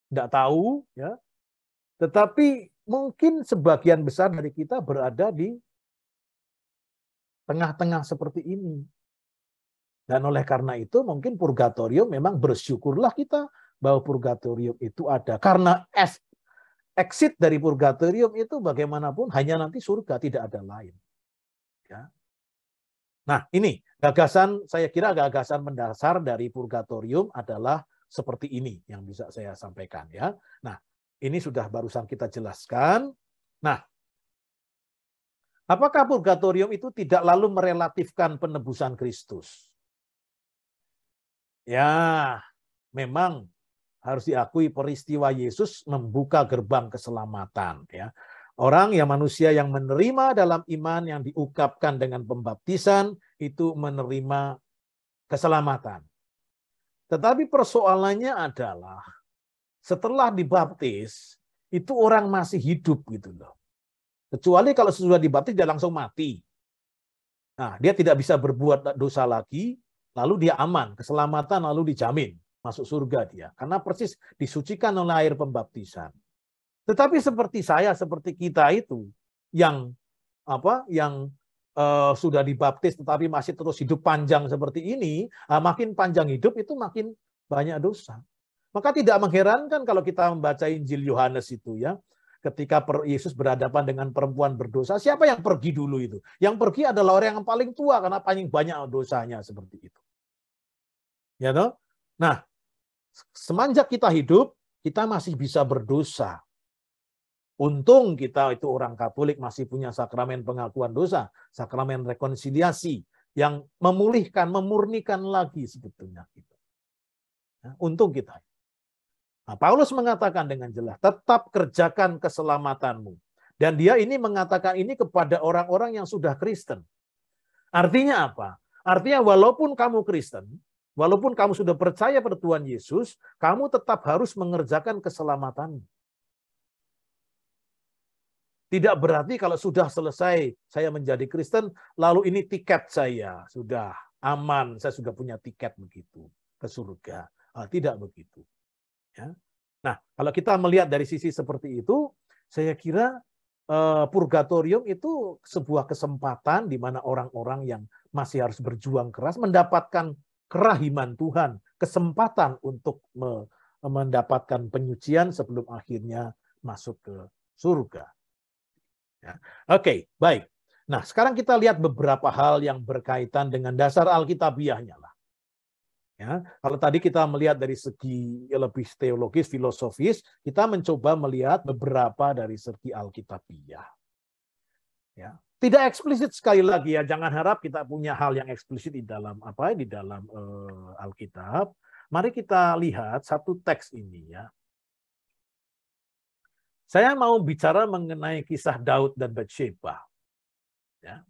tidak tahu. Ya. Tetapi mungkin sebagian besar dari kita berada di tengah-tengah seperti ini. Dan oleh karena itu mungkin purgatorium memang bersyukurlah kita bahwa purgatorium itu ada. Karena exit dari purgatorium itu bagaimanapun hanya nanti surga, tidak ada lain. Ya. Nah ini gagasan, saya kira gagasan mendasar dari purgatorium adalah seperti ini yang bisa saya sampaikan. Ya. Nah ini sudah barusan kita jelaskan. Nah apakah purgatorium itu tidak lalu merelatifkan penebusan Kristus? Ya, memang harus diakui peristiwa Yesus membuka gerbang keselamatan. Ya. Orang yang manusia yang menerima dalam iman yang diungkapkan dengan pembaptisan itu menerima keselamatan. Tetapi persoalannya adalah setelah dibaptis itu orang masih hidup gitu loh. Kecuali kalau sudah dibaptis dia langsung mati. Nah, dia tidak bisa berbuat dosa lagi. Lalu dia aman, keselamatan lalu dijamin masuk surga dia. Karena persis disucikan oleh air pembaptisan. Tetapi seperti saya, seperti kita itu yang sudah dibaptis tetapi masih terus hidup panjang seperti ini, makin panjang hidup itu makin banyak dosa. Maka tidak mengherankan kalau kita membaca Injil Yohanes itu ya, ketika Yesus berhadapan dengan perempuan berdosa, siapa yang pergi dulu itu? Yang pergi adalah orang yang paling tua karena paling banyak dosanya seperti itu. Ya toh? Nah, semenjak kita hidup, kita masih bisa berdosa. Untung kita itu orang Katolik masih punya sakramen pengakuan dosa, sakramen rekonsiliasi yang memulihkan, memurnikan lagi sebetulnya kita. Ya, untung kita. Nah, Paulus mengatakan dengan jelas, tetap kerjakan keselamatanmu. Dan dia ini mengatakan ini kepada orang-orang yang sudah Kristen. Artinya apa? Artinya walaupun kamu Kristen, walaupun kamu sudah percaya pada Tuhan Yesus, kamu tetap harus mengerjakan keselamatanmu. Tidak berarti kalau sudah selesai saya menjadi Kristen, lalu ini tiket saya, sudah aman, saya sudah punya tiket begitu ke surga. Tidak begitu. Ya. Nah, kalau kita melihat dari sisi seperti itu, saya kira purgatorium itu sebuah kesempatan di mana orang-orang yang masih harus berjuang keras mendapatkan kerahiman Tuhan, kesempatan untuk mendapatkan penyucian sebelum akhirnya masuk ke surga. Ya. Oke, baik. Nah, sekarang kita lihat beberapa hal yang berkaitan dengan dasar Alkitabiahnya lah. Ya, kalau tadi kita melihat dari segi lebih teologis, filosofis, kita mencoba melihat beberapa dari segi Alkitabiah. Ya. Tidak eksplisit sekali lagi ya, jangan harap kita punya hal yang eksplisit di dalam Alkitab. Mari kita lihat satu teks ini ya. Saya mau bicara mengenai kisah Daud dan Batsheba. Ya.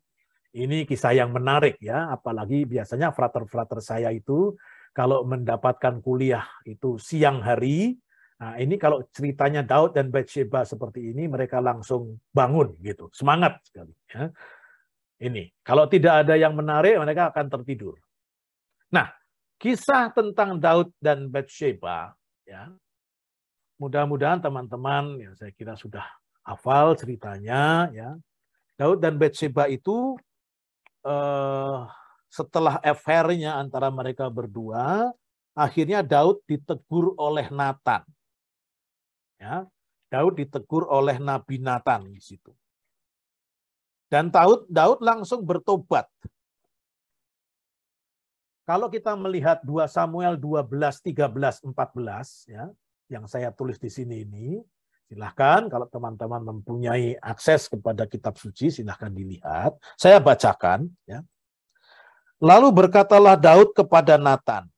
Ini kisah yang menarik ya, apalagi biasanya frater-frater saya itu kalau mendapatkan kuliah itu siang hari. Nah, ini kalau ceritanya Daud dan Batsheba seperti ini, mereka langsung bangun gitu, semangat sekali. Ya. Ini kalau tidak ada yang menarik, mereka akan tertidur. Nah, kisah tentang Daud dan Batsheba, ya, mudah-mudahan teman-teman, ya, saya kira sudah hafal ceritanya. Ya, Daud dan Batsheba itu setelah affair-nya antara mereka berdua, akhirnya Daud ditegur oleh Nathan. Ya, Daud ditegur oleh Nabi Nathan di situ. Dan Daud langsung bertobat. Kalau kita melihat 2 Samuel 12, 13, 14, ya, yang saya tulis di sini ini, silahkan kalau teman-teman mempunyai akses kepada kitab suci, silahkan dilihat. Saya bacakan. Ya. Lalu berkatalah Daud kepada Nathan,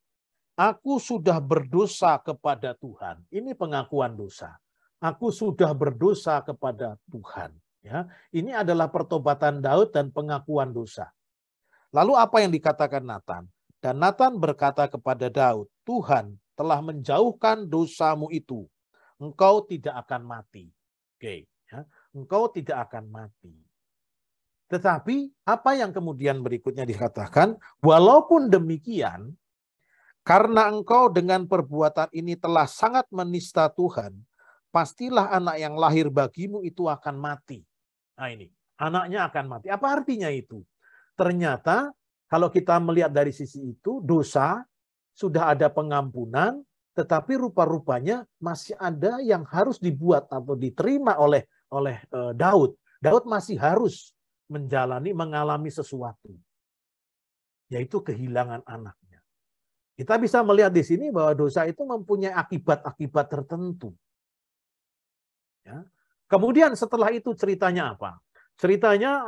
aku sudah berdosa kepada Tuhan. Ini pengakuan dosa. Aku sudah berdosa kepada Tuhan. Ya, ini adalah pertobatan Daud dan pengakuan dosa. Lalu apa yang dikatakan Nathan? Dan Nathan berkata kepada Daud, Tuhan telah menjauhkan dosamu itu. Engkau tidak akan mati. Oke, ya. Engkau tidak akan mati. Tetapi apa yang kemudian berikutnya dikatakan? Walaupun demikian, karena engkau dengan perbuatan ini telah sangat menista Tuhan, pastilah anak yang lahir bagimu itu akan mati. Nah ini, anaknya akan mati. Apa artinya itu? Ternyata kalau kita melihat dari sisi itu, dosa sudah ada pengampunan, tetapi rupa-rupanya masih ada yang harus dibuat atau diterima oleh Daud. Daud masih harus mengalami sesuatu, yaitu kehilangan anaknya. Kita bisa melihat di sini bahwa dosa itu mempunyai akibat-akibat tertentu. Ya. Kemudian setelah itu ceritanya apa? Ceritanya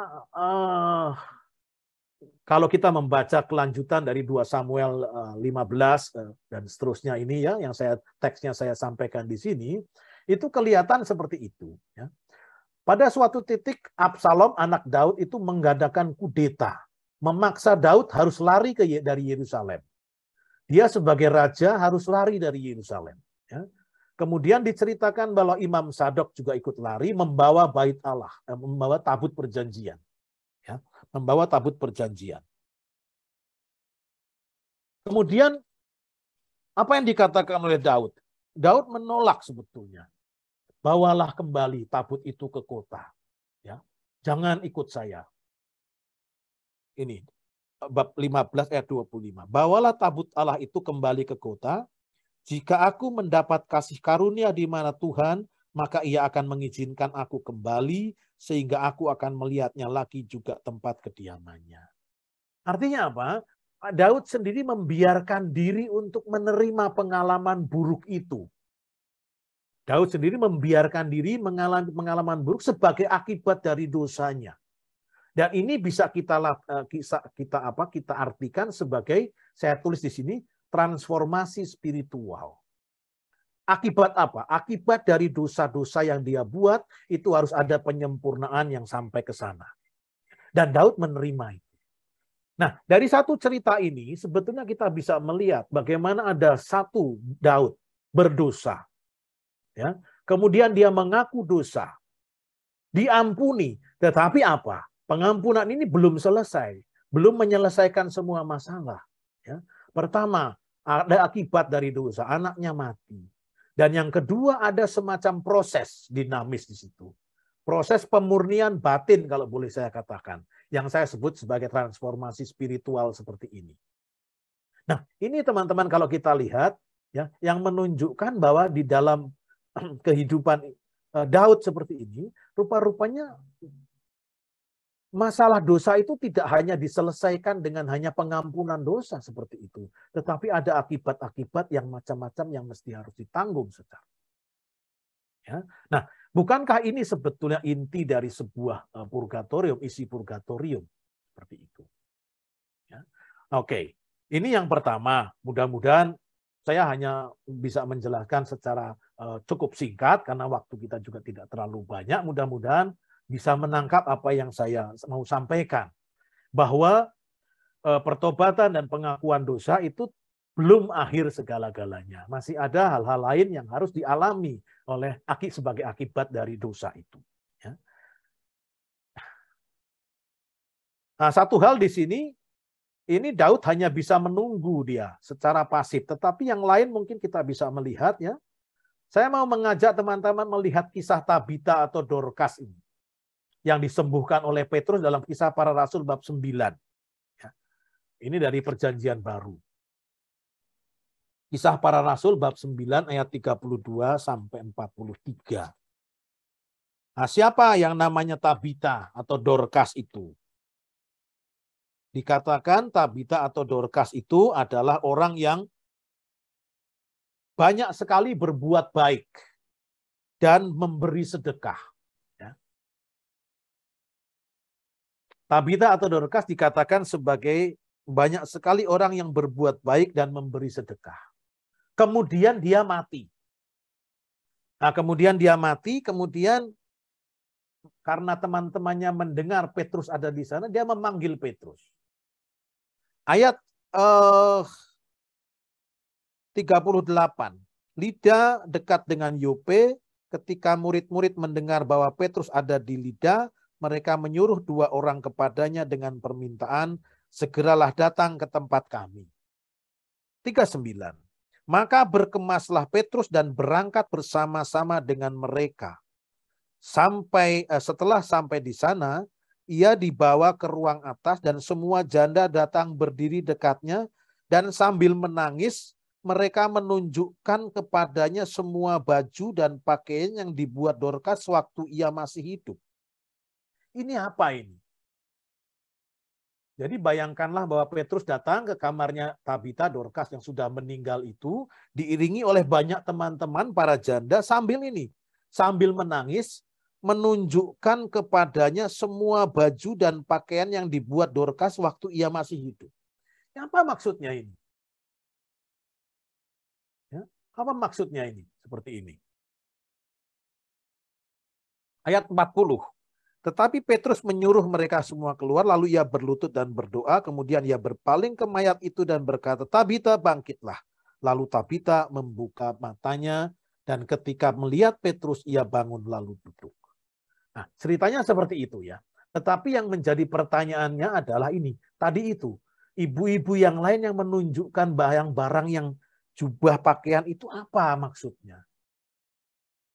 kalau kita membaca kelanjutan dari 2 Samuel 15 dan seterusnya ini ya, yang teksnya saya sampaikan di sini, itu kelihatan seperti itu. Ya. Pada suatu titik Absalom anak Daud itu mengadakan kudeta, memaksa Daud harus lari dari Yerusalem. Dia sebagai raja harus lari dari Yerusalem. Ya. Kemudian diceritakan bahwa Imam Sadok juga ikut lari membawa bait Allah, membawa tabut perjanjian. Ya. Membawa tabut perjanjian. Kemudian apa yang dikatakan oleh Daud? Daud menolak sebetulnya. Bawalah kembali tabut itu ke kota. Ya. Jangan ikut saya. Ini. Bab 15 ayat 25. Bawalah tabut Allah itu kembali ke kota. Jika aku mendapat kasih karunia di mana Tuhan, maka ia akan mengizinkan aku kembali, sehingga aku akan melihatnya lagi juga tempat kediamannya. Artinya apa? Daud sendiri membiarkan diri untuk menerima pengalaman buruk itu. Daud sendiri membiarkan diri mengalami pengalaman buruk sebagai akibat dari dosanya. Dan ini bisa kita artikan sebagai, saya tulis di sini, transformasi spiritual. Akibat apa? Akibat dari dosa-dosa yang dia buat, itu harus ada penyempurnaan yang sampai ke sana. Dan Daud menerima itu. Nah, dari satu cerita ini, sebetulnya kita bisa melihat bagaimana ada satu Daud berdosa. Ya. Kemudian dia mengaku dosa. Diampuni. Tetapi apa? Pengampunan ini belum selesai, belum menyelesaikan semua masalah. Ya. Pertama, ada akibat dari dosa, anaknya mati. Dan yang kedua ada semacam proses dinamis di situ. Proses pemurnian batin kalau boleh saya katakan. Yang saya sebut sebagai transformasi spiritual seperti ini. Nah ini teman-teman kalau kita lihat, ya, yang menunjukkan bahwa di dalam kehidupan Daud seperti ini, rupa-rupanya masalah dosa itu tidak hanya diselesaikan dengan hanya pengampunan dosa seperti itu. Tetapi ada akibat-akibat yang macam-macam yang mesti harus ditanggung secara. Ya. Nah, bukankah ini sebetulnya inti dari sebuah purgatorium, isi purgatorium. Seperti itu. Ya. Oke, ini yang pertama. Mudah-mudahan saya hanya bisa menjelaskan secara cukup singkat karena waktu kita juga tidak terlalu banyak. Mudah-mudahan bisa menangkap apa yang saya mau sampaikan. Bahwa pertobatan dan pengakuan dosa itu belum akhir segala-galanya. Masih ada hal-hal lain yang harus dialami oleh sebagai akibat dari dosa itu. Ya. Nah, satu hal di sini, ini Daud hanya bisa menunggu dia secara pasif. Tetapi yang lain mungkin kita bisa melihat ya. Saya mau mengajak teman-teman melihat kisah Tabita atau Dorcas ini. Yang disembuhkan oleh Petrus dalam Kisah Para Rasul bab 9. Ya. Ini dari Perjanjian Baru. Kisah Para Rasul bab 9 ayat 32 sampai 43. Nah, siapa yang namanya Tabita atau Dorcas itu? Dikatakan Tabita atau Dorcas itu adalah orang yang banyak sekali berbuat baik dan memberi sedekah. Ya. Tabita atau Dorcas dikatakan sebagai banyak sekali orang yang berbuat baik dan memberi sedekah. Kemudian dia mati. Nah, kemudian dia mati, kemudian karena teman-temannya mendengar Petrus ada di sana, dia memanggil Petrus. Ayat 38. Lida dekat dengan Yope, ketika murid-murid mendengar bahwa Petrus ada di Lida, mereka menyuruh 2 orang kepadanya dengan permintaan, segeralah datang ke tempat kami. 39. Maka berkemaslah Petrus dan berangkat bersama-sama dengan mereka. Setelah sampai di sana, ia dibawa ke ruang atas dan semua janda datang berdiri dekatnya, dan sambil menangis, mereka menunjukkan kepadanya semua baju dan pakaian yang dibuat Dorcas waktu ia masih hidup. Ini apa ini? Jadi bayangkanlah bahwa Petrus datang ke kamarnya Tabita, Dorcas yang sudah meninggal itu, diiringi oleh banyak teman-teman para janda sambil menangis, menunjukkan kepadanya semua baju dan pakaian yang dibuat Dorcas waktu ia masih hidup. Apa maksudnya ini? Apa maksudnya ini? Seperti ini. Ayat 40. Tetapi Petrus menyuruh mereka semua keluar, lalu ia berlutut dan berdoa, kemudian ia berpaling ke mayat itu dan berkata, Tabita bangkitlah. Lalu Tabita membuka matanya, dan ketika melihat Petrus, ia bangun lalu duduk. Nah, ceritanya seperti itu ya. Tetapi yang menjadi pertanyaannya adalah ini. Tadi itu, ibu-ibu yang lain yang menunjukkan barang-barang yang jubah pakaian itu apa maksudnya?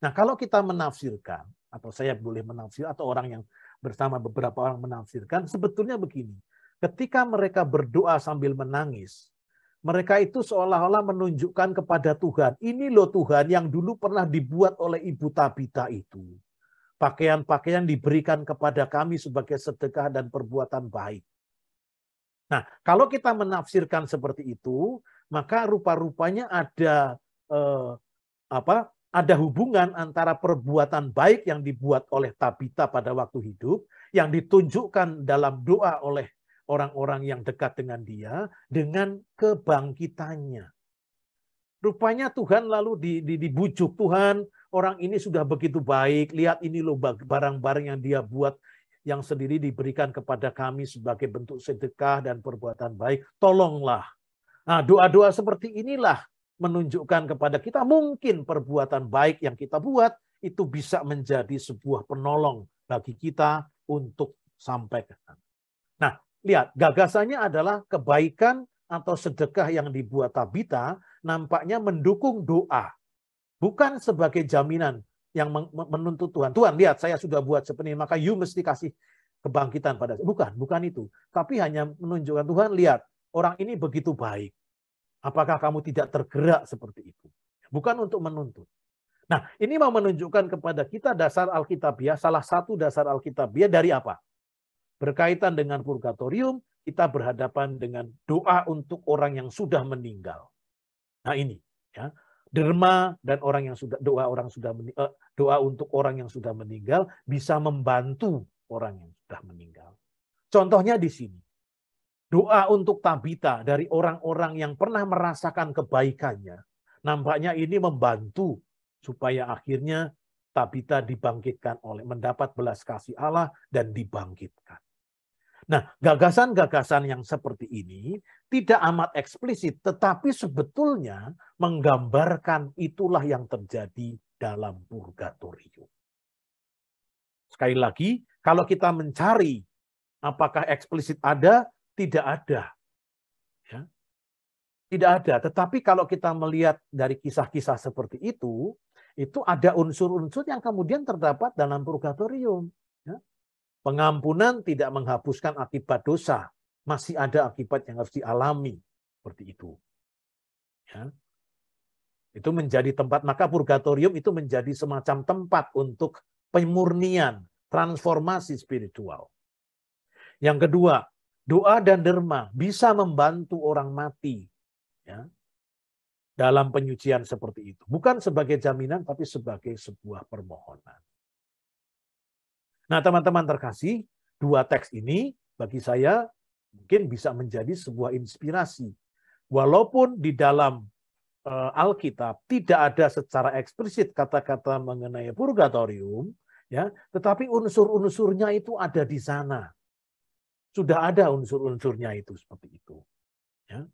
Nah, kalau kita menafsirkan, atau saya boleh menafsir, atau orang yang bersama beberapa orang menafsirkan, sebetulnya begini. Ketika mereka berdoa sambil menangis, mereka itu seolah-olah menunjukkan kepada Tuhan, ini loh Tuhan yang dulu pernah dibuat oleh Ibu Tabita itu. Pakaian-pakaian diberikan kepada kami sebagai sedekah dan perbuatan baik. Nah, kalau kita menafsirkan seperti itu, maka rupa-rupanya ada ada hubungan antara perbuatan baik yang dibuat oleh Tabita pada waktu hidup, yang ditunjukkan dalam doa oleh orang-orang yang dekat dengan dia, dengan kebangkitannya. Rupanya Tuhan lalu dibujuk, Tuhan orang ini sudah begitu baik, lihat ini loh barang-barang yang dia buat, yang sendiri diberikan kepada kami sebagai bentuk sedekah dan perbuatan baik, tolonglah. Nah, doa-doa seperti inilah menunjukkan kepada kita mungkin perbuatan baik yang kita buat itu bisa menjadi sebuah penolong bagi kita untuk sampai ke sana. Nah, lihat, gagasannya adalah kebaikan atau sedekah yang dibuat Tabita nampaknya mendukung doa. Bukan sebagai jaminan yang menuntut Tuhan. Tuhan, lihat saya sudah buat seperti ini, maka you mesti kasih kebangkitan pada saya. Bukan itu. Tapi hanya menunjukkan, Tuhan, lihat, orang ini begitu baik. Apakah kamu tidak tergerak seperti itu? Bukan untuk menuntut. Nah, ini mau menunjukkan kepada kita dasar Alkitabiah, salah satu dasar Alkitabiah dari apa? Berkaitan dengan purgatorium, kita berhadapan dengan doa untuk orang yang sudah meninggal. Nah ini, ya. Derma dan orang yang sudah doa untuk orang yang sudah meninggal bisa membantu orang yang sudah meninggal. Contohnya di sini. Doa untuk Tabita dari orang-orang yang pernah merasakan kebaikannya. Nampaknya ini membantu supaya akhirnya Tabita dibangkitkan mendapat belas kasih Allah dan dibangkitkan. Nah, gagasan-gagasan yang seperti ini tidak amat eksplisit, tetapi sebetulnya menggambarkan itulah yang terjadi dalam purgatorium. Sekali lagi, kalau kita mencari apakah eksplisit ada, tidak ada. Ya. Tidak ada, tetapi kalau kita melihat dari kisah-kisah seperti itu ada unsur-unsur yang kemudian terdapat dalam purgatorium. Ya. Pengampunan tidak menghapuskan akibat dosa. Masih ada akibat yang harus dialami. Seperti itu. Ya. Itu menjadi tempat, maka purgatorium itu menjadi semacam tempat untuk pemurnian, transformasi spiritual. Yang kedua, doa dan derma bisa membantu orang mati. Ya. Dalam penyucian seperti itu. Bukan sebagai jaminan, tapi sebagai sebuah permohonan. Nah, teman-teman terkasih, dua teks ini bagi saya mungkin bisa menjadi sebuah inspirasi. Walaupun di dalam Alkitab tidak ada secara eksplisit kata-kata mengenai purgatorium, ya, tetapi unsur-unsurnya itu ada di sana. Sudah ada unsur-unsurnya itu seperti itu. Ya.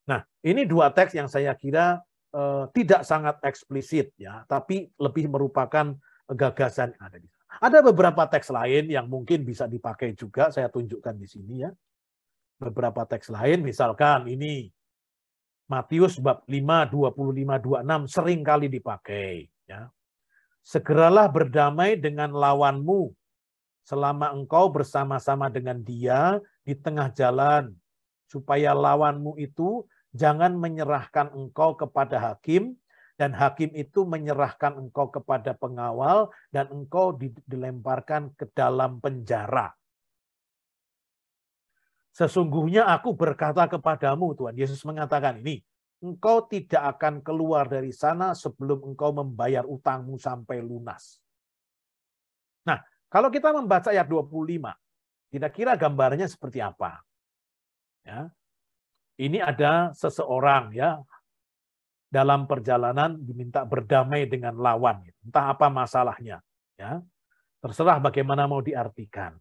Nah, ini dua teks yang saya kira tidak sangat eksplisit, ya, tapi lebih merupakan gagasan yang ada di sana. Ada beberapa teks lain yang mungkin bisa dipakai juga, saya tunjukkan di sini ya. Beberapa teks lain, misalkan ini Matius bab 5, 25-26 sering kali dipakai. Ya. Segeralah berdamai dengan lawanmu selama engkau bersama-sama dengan dia di tengah jalan, supaya lawanmu itu jangan menyerahkan engkau kepada hakim, dan hakim itu menyerahkan engkau kepada pengawal, dan engkau dilemparkan ke dalam penjara. Sesungguhnya aku berkata kepadamu, Tuhan Yesus mengatakan ini, engkau tidak akan keluar dari sana sebelum engkau membayar utangmu sampai lunas. Nah, kalau kita membaca ayat 25, kira-kira gambarnya seperti apa? Ya. Ini ada seseorang ya dalam perjalanan diminta berdamai dengan lawan, entah apa masalahnya, ya terserah bagaimana mau diartikan.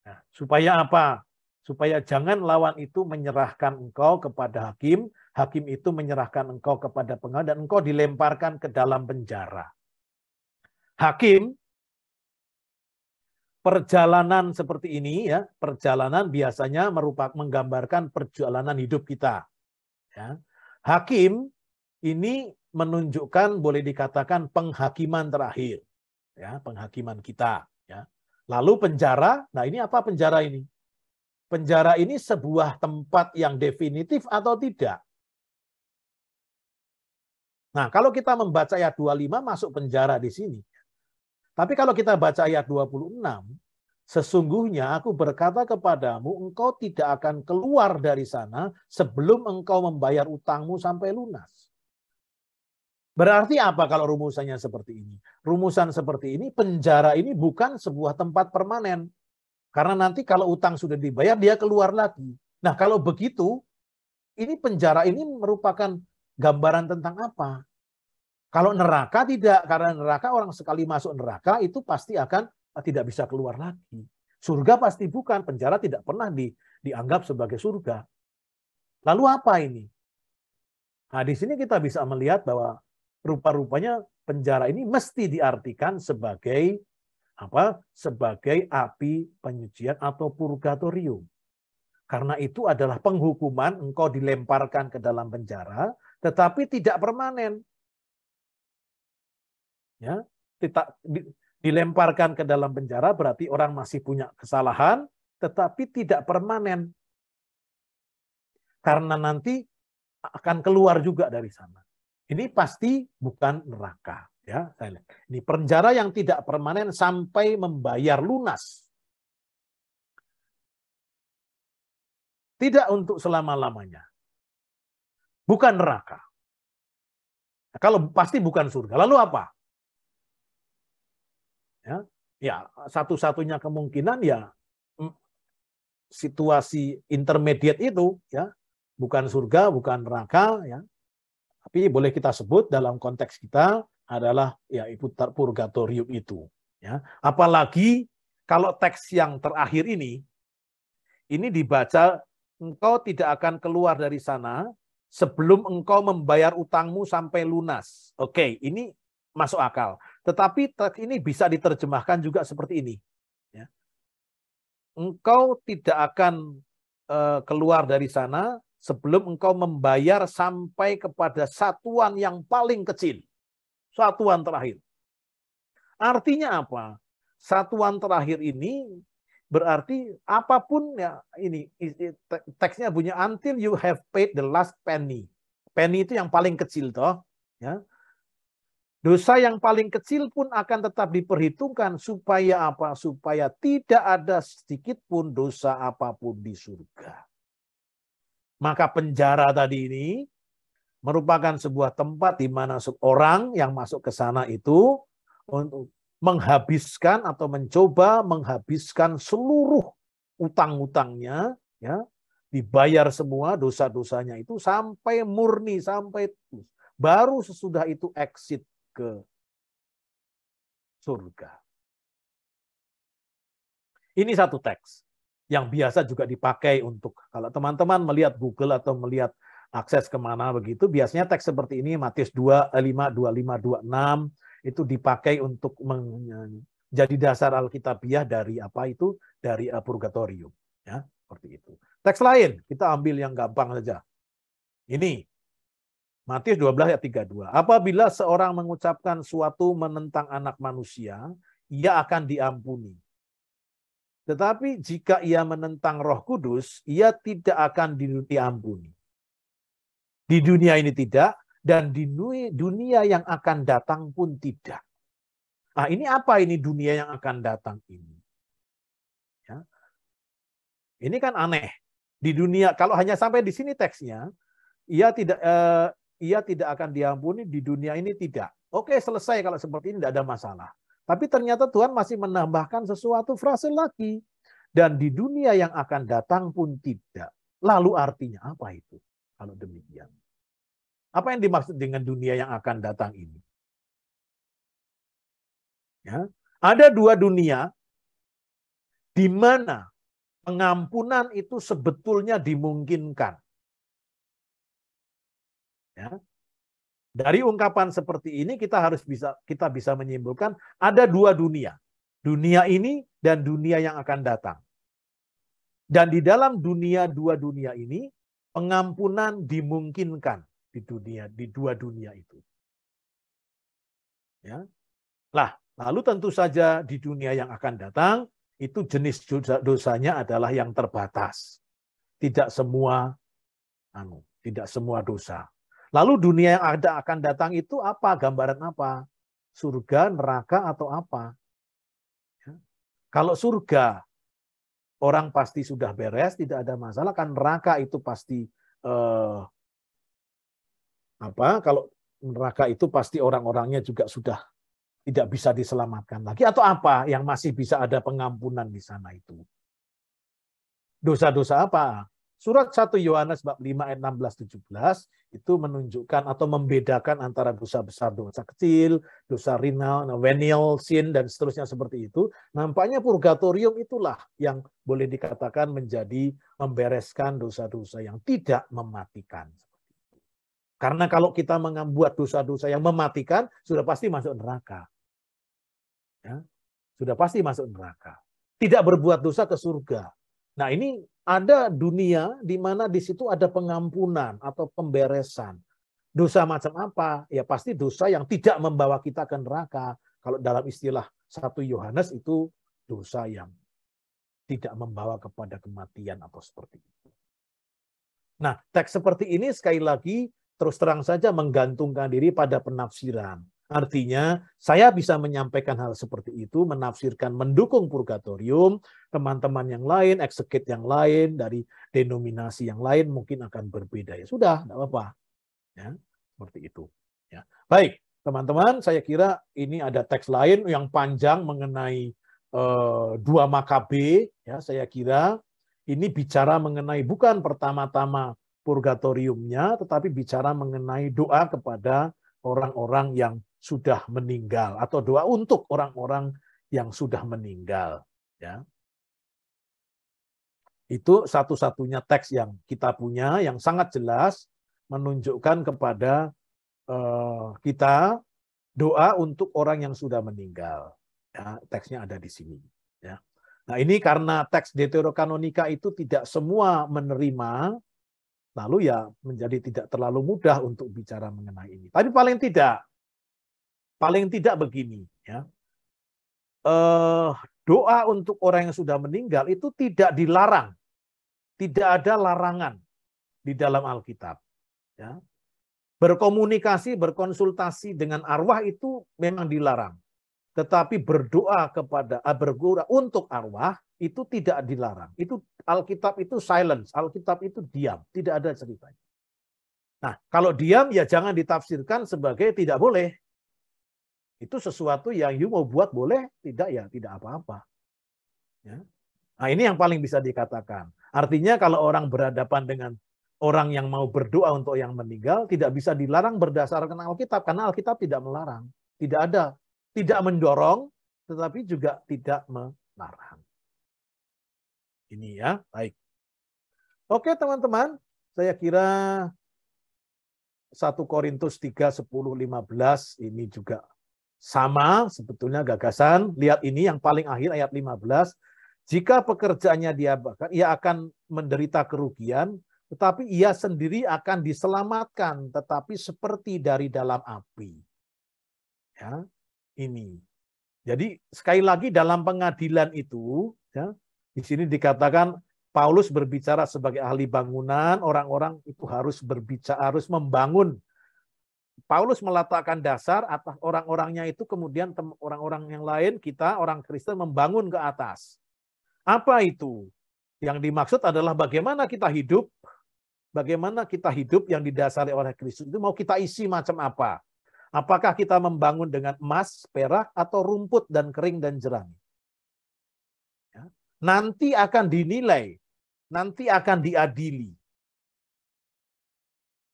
Nah, supaya apa? Supaya jangan lawan itu menyerahkan engkau kepada hakim, hakim itu menyerahkan engkau kepada pengawal, dan engkau dilemparkan ke dalam penjara. Hakim, perjalanan seperti ini ya, perjalanan biasanya menggambarkan perjalanan hidup kita. Ya. Hakim ini menunjukkan, boleh dikatakan penghakiman terakhir, ya, penghakiman kita. Ya. Lalu penjara, nah ini apa penjara ini? Penjara ini sebuah tempat yang definitif atau tidak? Nah, kalau kita membaca ayat 25 masuk penjara di sini. Tapi kalau kita baca ayat 26, sesungguhnya aku berkata kepadamu, engkau tidak akan keluar dari sana sebelum engkau membayar utangmu sampai lunas. Berarti apa kalau rumusannya seperti ini? Rumusan seperti ini, penjara ini bukan sebuah tempat permanen. Karena nanti kalau utang sudah dibayar, dia keluar lagi. Nah, kalau begitu, ini penjara ini merupakan gambaran tentang apa? Kalau neraka tidak, karena neraka orang sekali masuk neraka itu pasti akan tidak bisa keluar lagi. Surga pasti bukan, penjara tidak pernah dianggap sebagai surga. Lalu apa ini? Nah, di sini kita bisa melihat bahwa rupa-rupanya penjara ini mesti diartikan sebagai apa? Sebagai api penyucian atau purgatorium. Karena itu adalah penghukuman, engkau dilemparkan ke dalam penjara, tetapi tidak permanen. Ya, dilemparkan ke dalam penjara berarti orang masih punya kesalahan, tetapi tidak permanen. Karena nanti akan keluar juga dari sana. Ini pasti bukan neraka. Ya, saya lihat. Ini penjara yang tidak permanen sampai membayar lunas. Tidak untuk selama-lamanya. Bukan neraka. Kalau pasti bukan surga. Lalu apa? Ya, satu-satunya kemungkinan ya situasi intermediate itu, ya, bukan surga, bukan neraka, ya, Tapi boleh kita sebut dalam konteks kita adalah yaitu purgatorium itu. Ya. Apalagi kalau teks yang terakhir ini dibaca, engkau tidak akan keluar dari sana sebelum engkau membayar utangmu sampai lunas. Oke, ini masuk akal. Tetapi teks ini bisa diterjemahkan juga seperti ini. Ya. Engkau tidak akan keluar dari sana sebelum engkau membayar sampai kepada satuan yang paling kecil. Satuan terakhir. Artinya apa? Satuan terakhir ini berarti apapun ya, ini teksnya bunyi until you have paid the last penny. Penny itu yang paling kecil toh, ya. Dosa yang paling kecil pun akan tetap diperhitungkan supaya apa? Supaya tidak ada sedikit pun dosa apapun di surga. Maka penjara tadi ini merupakan sebuah tempat di mana orang yang masuk ke sana itu untuk menghabiskan atau mencoba menghabiskan seluruh utang-utangnya, ya, dibayar semua dosa-dosanya itu sampai murni, sampai baru sesudah itu exit ke surga. Ini satu teks yang biasa juga dipakai untuk kalau teman-teman melihat Google atau melihat akses kemana begitu, biasanya teks seperti ini Matius 2, 5, 25, 26 itu dipakai untuk menjadi dasar Alkitabiah dari apa itu? Dari purgatorium. Ya, seperti itu. Teks lain, kita ambil yang gampang saja. Ini, Matius 12 ayat 32. Apabila seorang mengucapkan suatu menentang anak manusia, ia akan diampuni. Tetapi jika ia menentang Roh Kudus, ia tidak akan diampuni. Di dunia ini tidak, dan di dunia yang akan datang pun tidak. Nah, ini apa ini dunia yang akan datang ini? Ya. Ini kan aneh. Di dunia, kalau hanya sampai di sini teksnya, ia tidak akan diampuni, di dunia ini tidak. Oke, selesai kalau seperti ini tidak ada masalah. Tapi ternyata Tuhan masih menambahkan sesuatu frase lagi. Dan di dunia yang akan datang pun tidak. Lalu artinya apa itu? Kalau demikian. Apa yang dimaksud dengan dunia yang akan datang ini? Ya, ada dua dunia di mana pengampunan itu sebetulnya dimungkinkan. Ya. Dari ungkapan seperti ini kita bisa menyimpulkan ada dua dunia. Dunia ini dan dunia yang akan datang. Dan di dalam dua dunia ini pengampunan dimungkinkan di dua dunia itu. Ya. Lah, lalu tentu saja di dunia yang akan datang itu jenis dosanya adalah yang terbatas. Tidak semua dosa. Lalu dunia yang akan datang itu apa? Gambaran apa? Surga, neraka, atau apa? Ya. Kalau surga, orang pasti sudah beres, tidak ada masalah. Kan neraka itu pasti kalau neraka itu pasti orang-orangnya juga sudah tidak bisa diselamatkan lagi. Atau apa yang masih bisa ada pengampunan di sana itu? Dosa-dosa apa? Surat 1 Yohanes bab 5 ayat 16-17 itu menunjukkan atau membedakan antara dosa besar, dosa kecil, dosa venial sin, dan seterusnya seperti itu. Nampaknya purgatorium itulah yang boleh dikatakan menjadi membereskan dosa-dosa yang tidak mematikan. Karena kalau kita membuat dosa-dosa yang mematikan, sudah pasti masuk neraka. Ya, sudah pasti masuk neraka. Tidak berbuat dosa ke surga. Nah, ini ada dunia di mana di situ ada pengampunan atau pemberesan. Dosa macam apa? Ya pasti dosa yang tidak membawa kita ke neraka. Kalau dalam istilah 1 Yohanes itu dosa yang tidak membawa kepada kematian atau seperti itu. Nah, teks seperti ini sekali lagi terus terang saja menggantungkan diri pada penafsiran. Artinya, saya bisa menyampaikan hal seperti itu, menafsirkan, mendukung purgatorium, teman-teman yang lain, ekseget yang lain, dari denominasi yang lain mungkin akan berbeda. Ya sudah, tidak apa-apa. Ya, seperti itu. Ya. Baik, teman-teman, saya kira ini ada teks lain yang panjang mengenai 2 Makabe. Ya, saya kira ini bicara mengenai bukan pertama-tama purgatoriumnya, tetapi bicara mengenai doa kepada orang-orang yang sudah meninggal atau doa untuk orang-orang yang sudah meninggal. Ya. Itu satu-satunya teks yang kita punya yang sangat jelas menunjukkan kepada kita doa untuk orang yang sudah meninggal. Ya, teksnya ada di sini. Ya. Nah ini karena teks Deuterokanonika itu tidak semua menerima, lalu ya menjadi tidak terlalu mudah untuk bicara mengenai ini. Tapi paling tidak begini. Ya. Doa untuk orang yang sudah meninggal itu tidak dilarang. Tidak ada larangan di dalam Alkitab. Ya. Berkomunikasi, berkonsultasi dengan arwah itu memang dilarang. Tetapi berdoa berdoa untuk arwah itu tidak dilarang. Itu Alkitab itu silence, Alkitab itu diam, tidak ada ceritanya. Nah, kalau diam ya jangan ditafsirkan sebagai tidak boleh. Itu sesuatu yang you mau buat boleh, tidak ya tidak apa-apa. Ya. Nah, ini yang paling bisa dikatakan. Artinya kalau orang berhadapan dengan orang yang mau berdoa untuk yang meninggal tidak bisa dilarang berdasarkan Alkitab karena Alkitab tidak melarang. Tidak ada. Tidak mendorong, tetapi juga tidak melarang. Ini ya, baik. Oke teman-teman, saya kira 1 Korintus 3, 10, 15 ini juga sama sebetulnya gagasan. Lihat ini yang paling akhir ayat 15. Jika pekerjaannya diabaikan, ia akan menderita kerugian, tetapi ia sendiri akan diselamatkan, tetapi seperti dari dalam api. Ya. Ini. Jadi sekali lagi dalam pengadilan itu, ya, di sini dikatakan Paulus berbicara sebagai ahli bangunan, orang-orang itu harus berbicara, harus membangun. Paulus meletakkan dasar atas orang-orangnya itu, kemudian orang-orang yang lain, kita orang Kristen membangun ke atas. Apa itu? Yang dimaksud adalah bagaimana kita hidup yang didasari oleh Kristus itu mau kita isi macam apa? Apakah kita membangun dengan emas, perak, atau rumput dan kering dan jerami? Ya. Nanti akan dinilai, nanti akan diadili.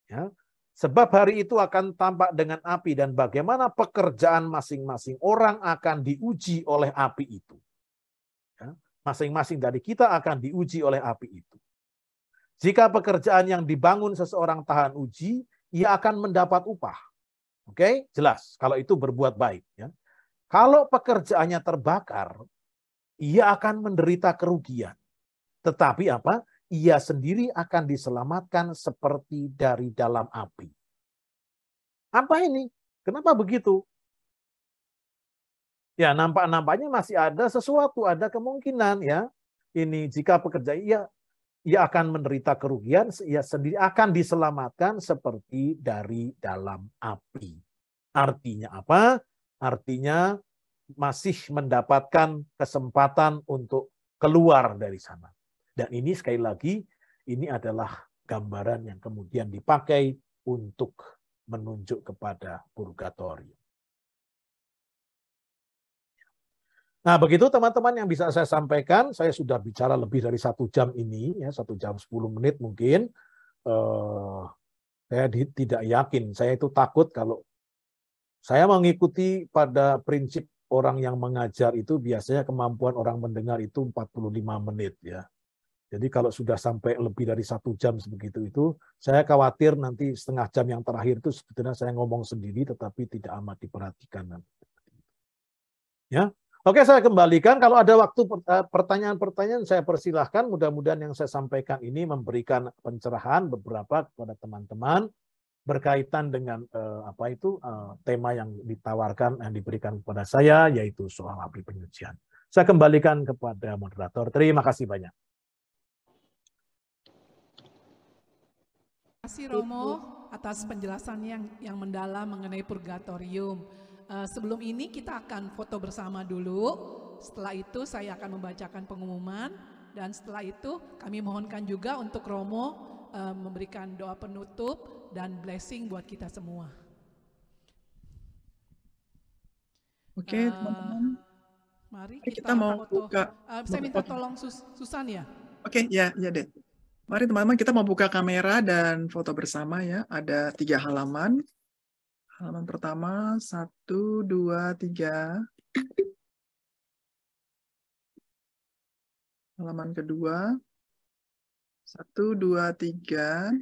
Ya. Sebab hari itu akan tampak dengan api dan bagaimana pekerjaan masing-masing orang akan diuji oleh api itu. Ya. Masing-masing dari kita akan diuji oleh api itu. Jika pekerjaan yang dibangun seseorang tahan uji, ia akan mendapat upah. Oke, jelas. Kalau itu berbuat baik. Ya. Kalau pekerjaannya terbakar, ia akan menderita kerugian. Tetapi apa? Ia sendiri akan diselamatkan seperti dari dalam api. Apa ini? Kenapa begitu? Ya, nampaknya masih ada sesuatu, ada kemungkinan ya. Ini jika pekerjaan ia akan menderita kerugian, ia sendiri akan diselamatkan seperti dari dalam api. Artinya apa? Artinya masih mendapatkan kesempatan untuk keluar dari sana. Dan ini sekali lagi, ini adalah gambaran yang kemudian dipakai untuk menunjuk kepada purgatorium. Nah, begitu teman-teman yang bisa saya sampaikan. Saya sudah bicara lebih dari 1 jam ini, ya 1 jam 10 menit mungkin. Saya tidak yakin, saya itu takut kalau saya mengikuti pada prinsip orang yang mengajar itu biasanya kemampuan orang mendengar itu 45 menit ya. Jadi kalau sudah sampai lebih dari 1 jam sebegitu itu, saya khawatir nanti setengah jam yang terakhir itu sebetulnya saya ngomong sendiri tetapi tidak amat diperhatikan. Ya. Oke, saya kembalikan. Kalau ada waktu pertanyaan-pertanyaan saya persilahkan. Mudah-mudahan yang saya sampaikan ini memberikan pencerahan beberapa kepada teman-teman berkaitan dengan tema yang ditawarkan, yang diberikan kepada saya, yaitu soal api penyucian. Saya kembalikan kepada moderator. Terima kasih banyak. Terima kasih Romo atas penjelasan yang mendalam mengenai purgatorium. Sebelum ini kita akan foto bersama dulu. Setelah itu saya akan membacakan pengumuman dan setelah itu kami mohonkan juga untuk Romo memberikan doa penutup dan blessing buat kita semua. Oke, teman-teman. Mari kita mau foto. buka. Saya minta tolong Susan ya. Oke, ya deh. Mari teman-teman kita mau buka kamera dan foto bersama ya. Ada 3 halaman. Halaman pertama, 1, 2, 3. Halaman kedua, 1, 2, 3.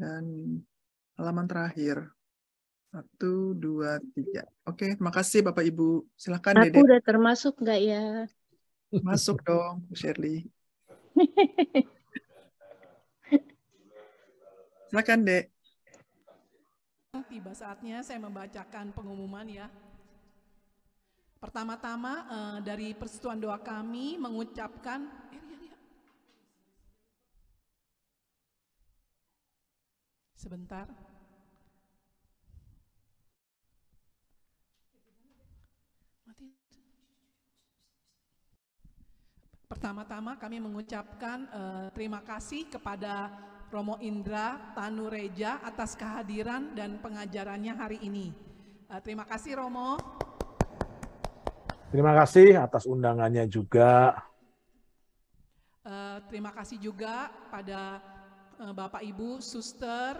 Dan halaman terakhir, 1, 2, 3. Oke, terima kasih Bapak Ibu. Silakan Aku Dede. udah termasuk nggak ya? Masuk dong, Bu Shirley. Silakan, Dek. Tiba saatnya saya membacakan pengumuman ya. Pertama-tama dari persekutuan doa kami mengucapkan sebentar. Pertama-tama kami mengucapkan terima kasih kepada Romo Indra Tanureja atas kehadiran dan pengajarannya hari ini. Terima kasih Romo. Terima kasih atas undangannya juga. Terima kasih juga pada Bapak Ibu, suster,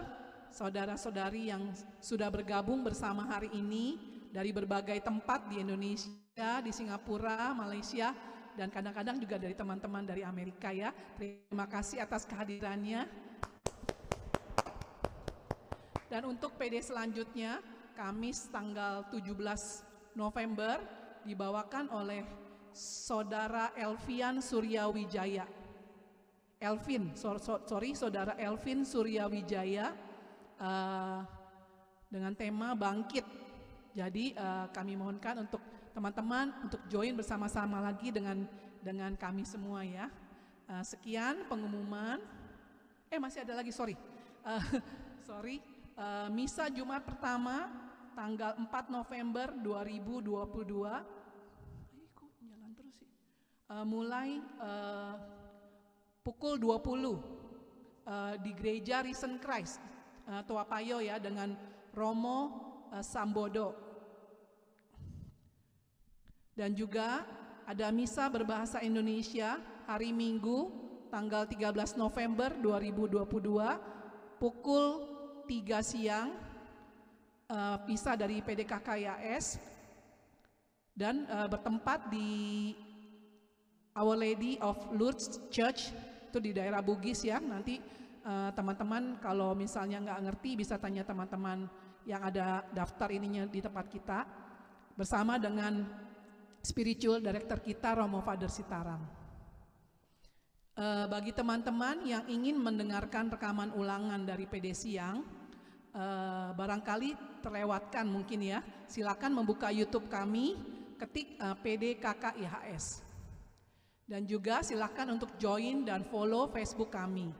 saudara-saudari yang sudah bergabung bersama hari ini dari berbagai tempat di Indonesia, di Singapura, Malaysia, dan kadang-kadang juga dari teman-teman dari Amerika ya. Terima kasih atas kehadirannya. Dan untuk PD selanjutnya, Kamis tanggal 17 November dibawakan oleh Saudara Elvian Suryawijaya. Saudara Elvin Suryawijaya dengan tema Bangkit. Jadi kami mohonkan untuk teman-teman untuk join bersama-sama lagi dengan kami semua ya. Sekian pengumuman. Masih ada lagi, sorry. Misa Jumat pertama tanggal 4 November 2022. Kok jalan terus sih? Mulai pukul 20 di Gereja Risen Christ Toapayo ya, dengan Romo Sambodo. Dan juga ada misa berbahasa Indonesia hari Minggu tanggal 13 November 2022 pukul 3 siang, misa dari PDKKIAS dan bertempat di Our Lady of Lourdes Church, itu di daerah Bugis ya. Nanti teman-teman kalau misalnya nggak ngerti bisa tanya teman-teman yang ada daftar ininya di tempat kita, bersama dengan spiritual director kita Romo Father Sitaram. Bagi teman-teman yang ingin mendengarkan rekaman ulangan dari PD Siang, barangkali terlewatkan mungkin ya, silakan membuka YouTube kami, ketik PD KKIHS. Dan juga silakan untuk join dan follow Facebook kami.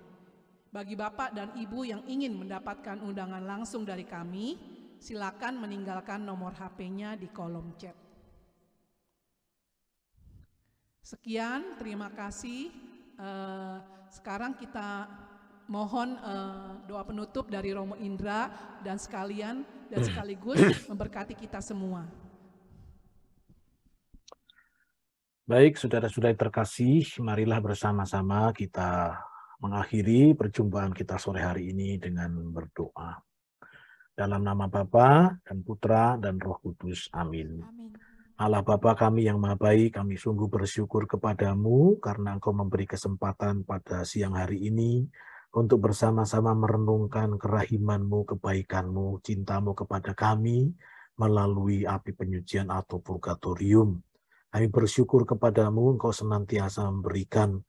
Bagi Bapak dan Ibu yang ingin mendapatkan undangan langsung dari kami, silakan meninggalkan nomor HP-nya di kolom chat. Sekian, terima kasih. Sekarang kita mohon doa penutup dari Romo Indra dan sekaligus memberkati kita semua. Baik, saudara-saudari terkasih, marilah bersama-sama kita mengakhiri perjumpaan kita sore hari ini dengan berdoa. Dalam nama Bapa dan Putra dan Roh Kudus. Amin. Amin. Allah Bapa kami yang Maha Baik, kami sungguh bersyukur kepadamu karena Engkau memberi kesempatan pada siang hari ini untuk bersama-sama merenungkan kerahiman-Mu, kebaikan-Mu, cinta-Mu kepada kami melalui api penyucian atau purgatorium. Kami bersyukur kepadamu, Engkau senantiasa memberikan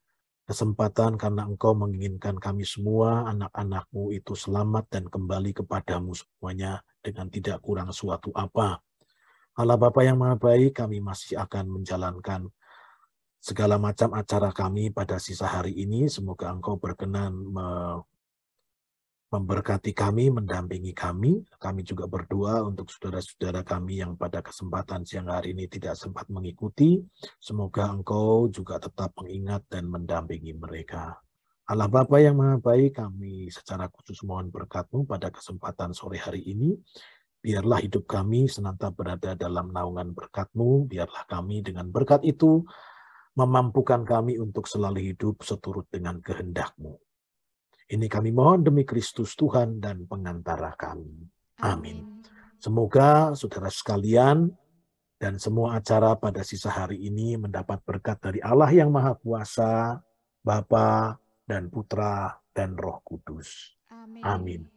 kesempatan karena Engkau menginginkan kami semua, anak-anak-Mu itu selamat dan kembali kepadamu semuanya dengan tidak kurang suatu apa. Allah Bapa yang Maha Baik, kami masih akan menjalankan segala macam acara kami pada sisa hari ini. Semoga Engkau berkenan memberkati kami, mendampingi kami. Kami juga berdoa untuk saudara-saudara kami yang pada kesempatan siang hari ini tidak sempat mengikuti. Semoga Engkau juga tetap mengingat dan mendampingi mereka. Allah Bapa yang Maha Baik, kami secara khusus mohon berkat-Mu pada kesempatan sore hari ini. Biarlah hidup kami senantiasa berada dalam naungan berkat-Mu, biarlah kami dengan berkat itu memampukan kami untuk selalu hidup seturut dengan kehendak-Mu. Ini kami mohon demi Kristus Tuhan dan pengantara kami. Amin. Semoga saudara sekalian dan semua acara pada sisa hari ini mendapat berkat dari Allah yang Maha Kuasa, Bapa dan Putra dan Roh Kudus. Amin.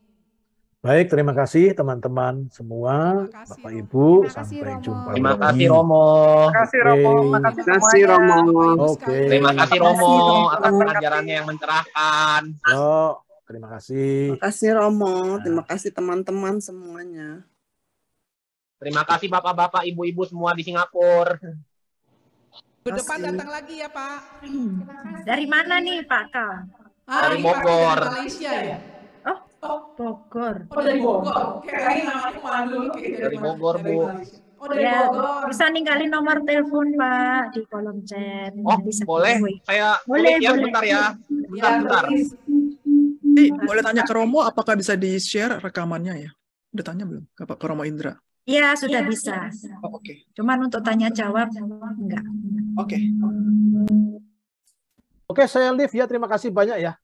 Baik, terima kasih teman-teman semua, Terima kasih, Bapak Romo. Ibu, Terima kasih, sampai Romo. jumpa Terima lagi. kasih Romo. Terima kasih Romo. Terima kasih Terima kasih semuanya. Romo. Bapak Ibu Oke. sekalian. Terima kasih Terima kasih, Romo Romo. atas pengajarannya yang mencerahkan. Yo, terima kasih. Terima kasih Romo. Terima kasih teman-teman semuanya. Terima kasih bapak-bapak, ibu-ibu semua di Singapura. Minggu depan Kasih. datang lagi ya Pak. Dari mana nih Pak Kal? Dari Ini Pak Bogor. dari Malaysia ya? Bogor. Oh dari Bogor. Kayak namanya Mandu. Dari Bogor, Bu. Oh dari Ya, Bogor. bisa ninggalin nomor telepon Pak di kolom chat. Oh, Nanti saya boleh. hubungi. Saya Boleh, tulis ya, boleh. bentar ya. Bentar. Boleh tanya ke Romo, apakah bisa di-share rekamannya ya? Udah tanya belum ke Romo Indra? Iya, sudah bisa. Oh, oke. Cuman untuk tanya jawab enggak. Oke. Oke, saya live ya. Terima kasih banyak ya.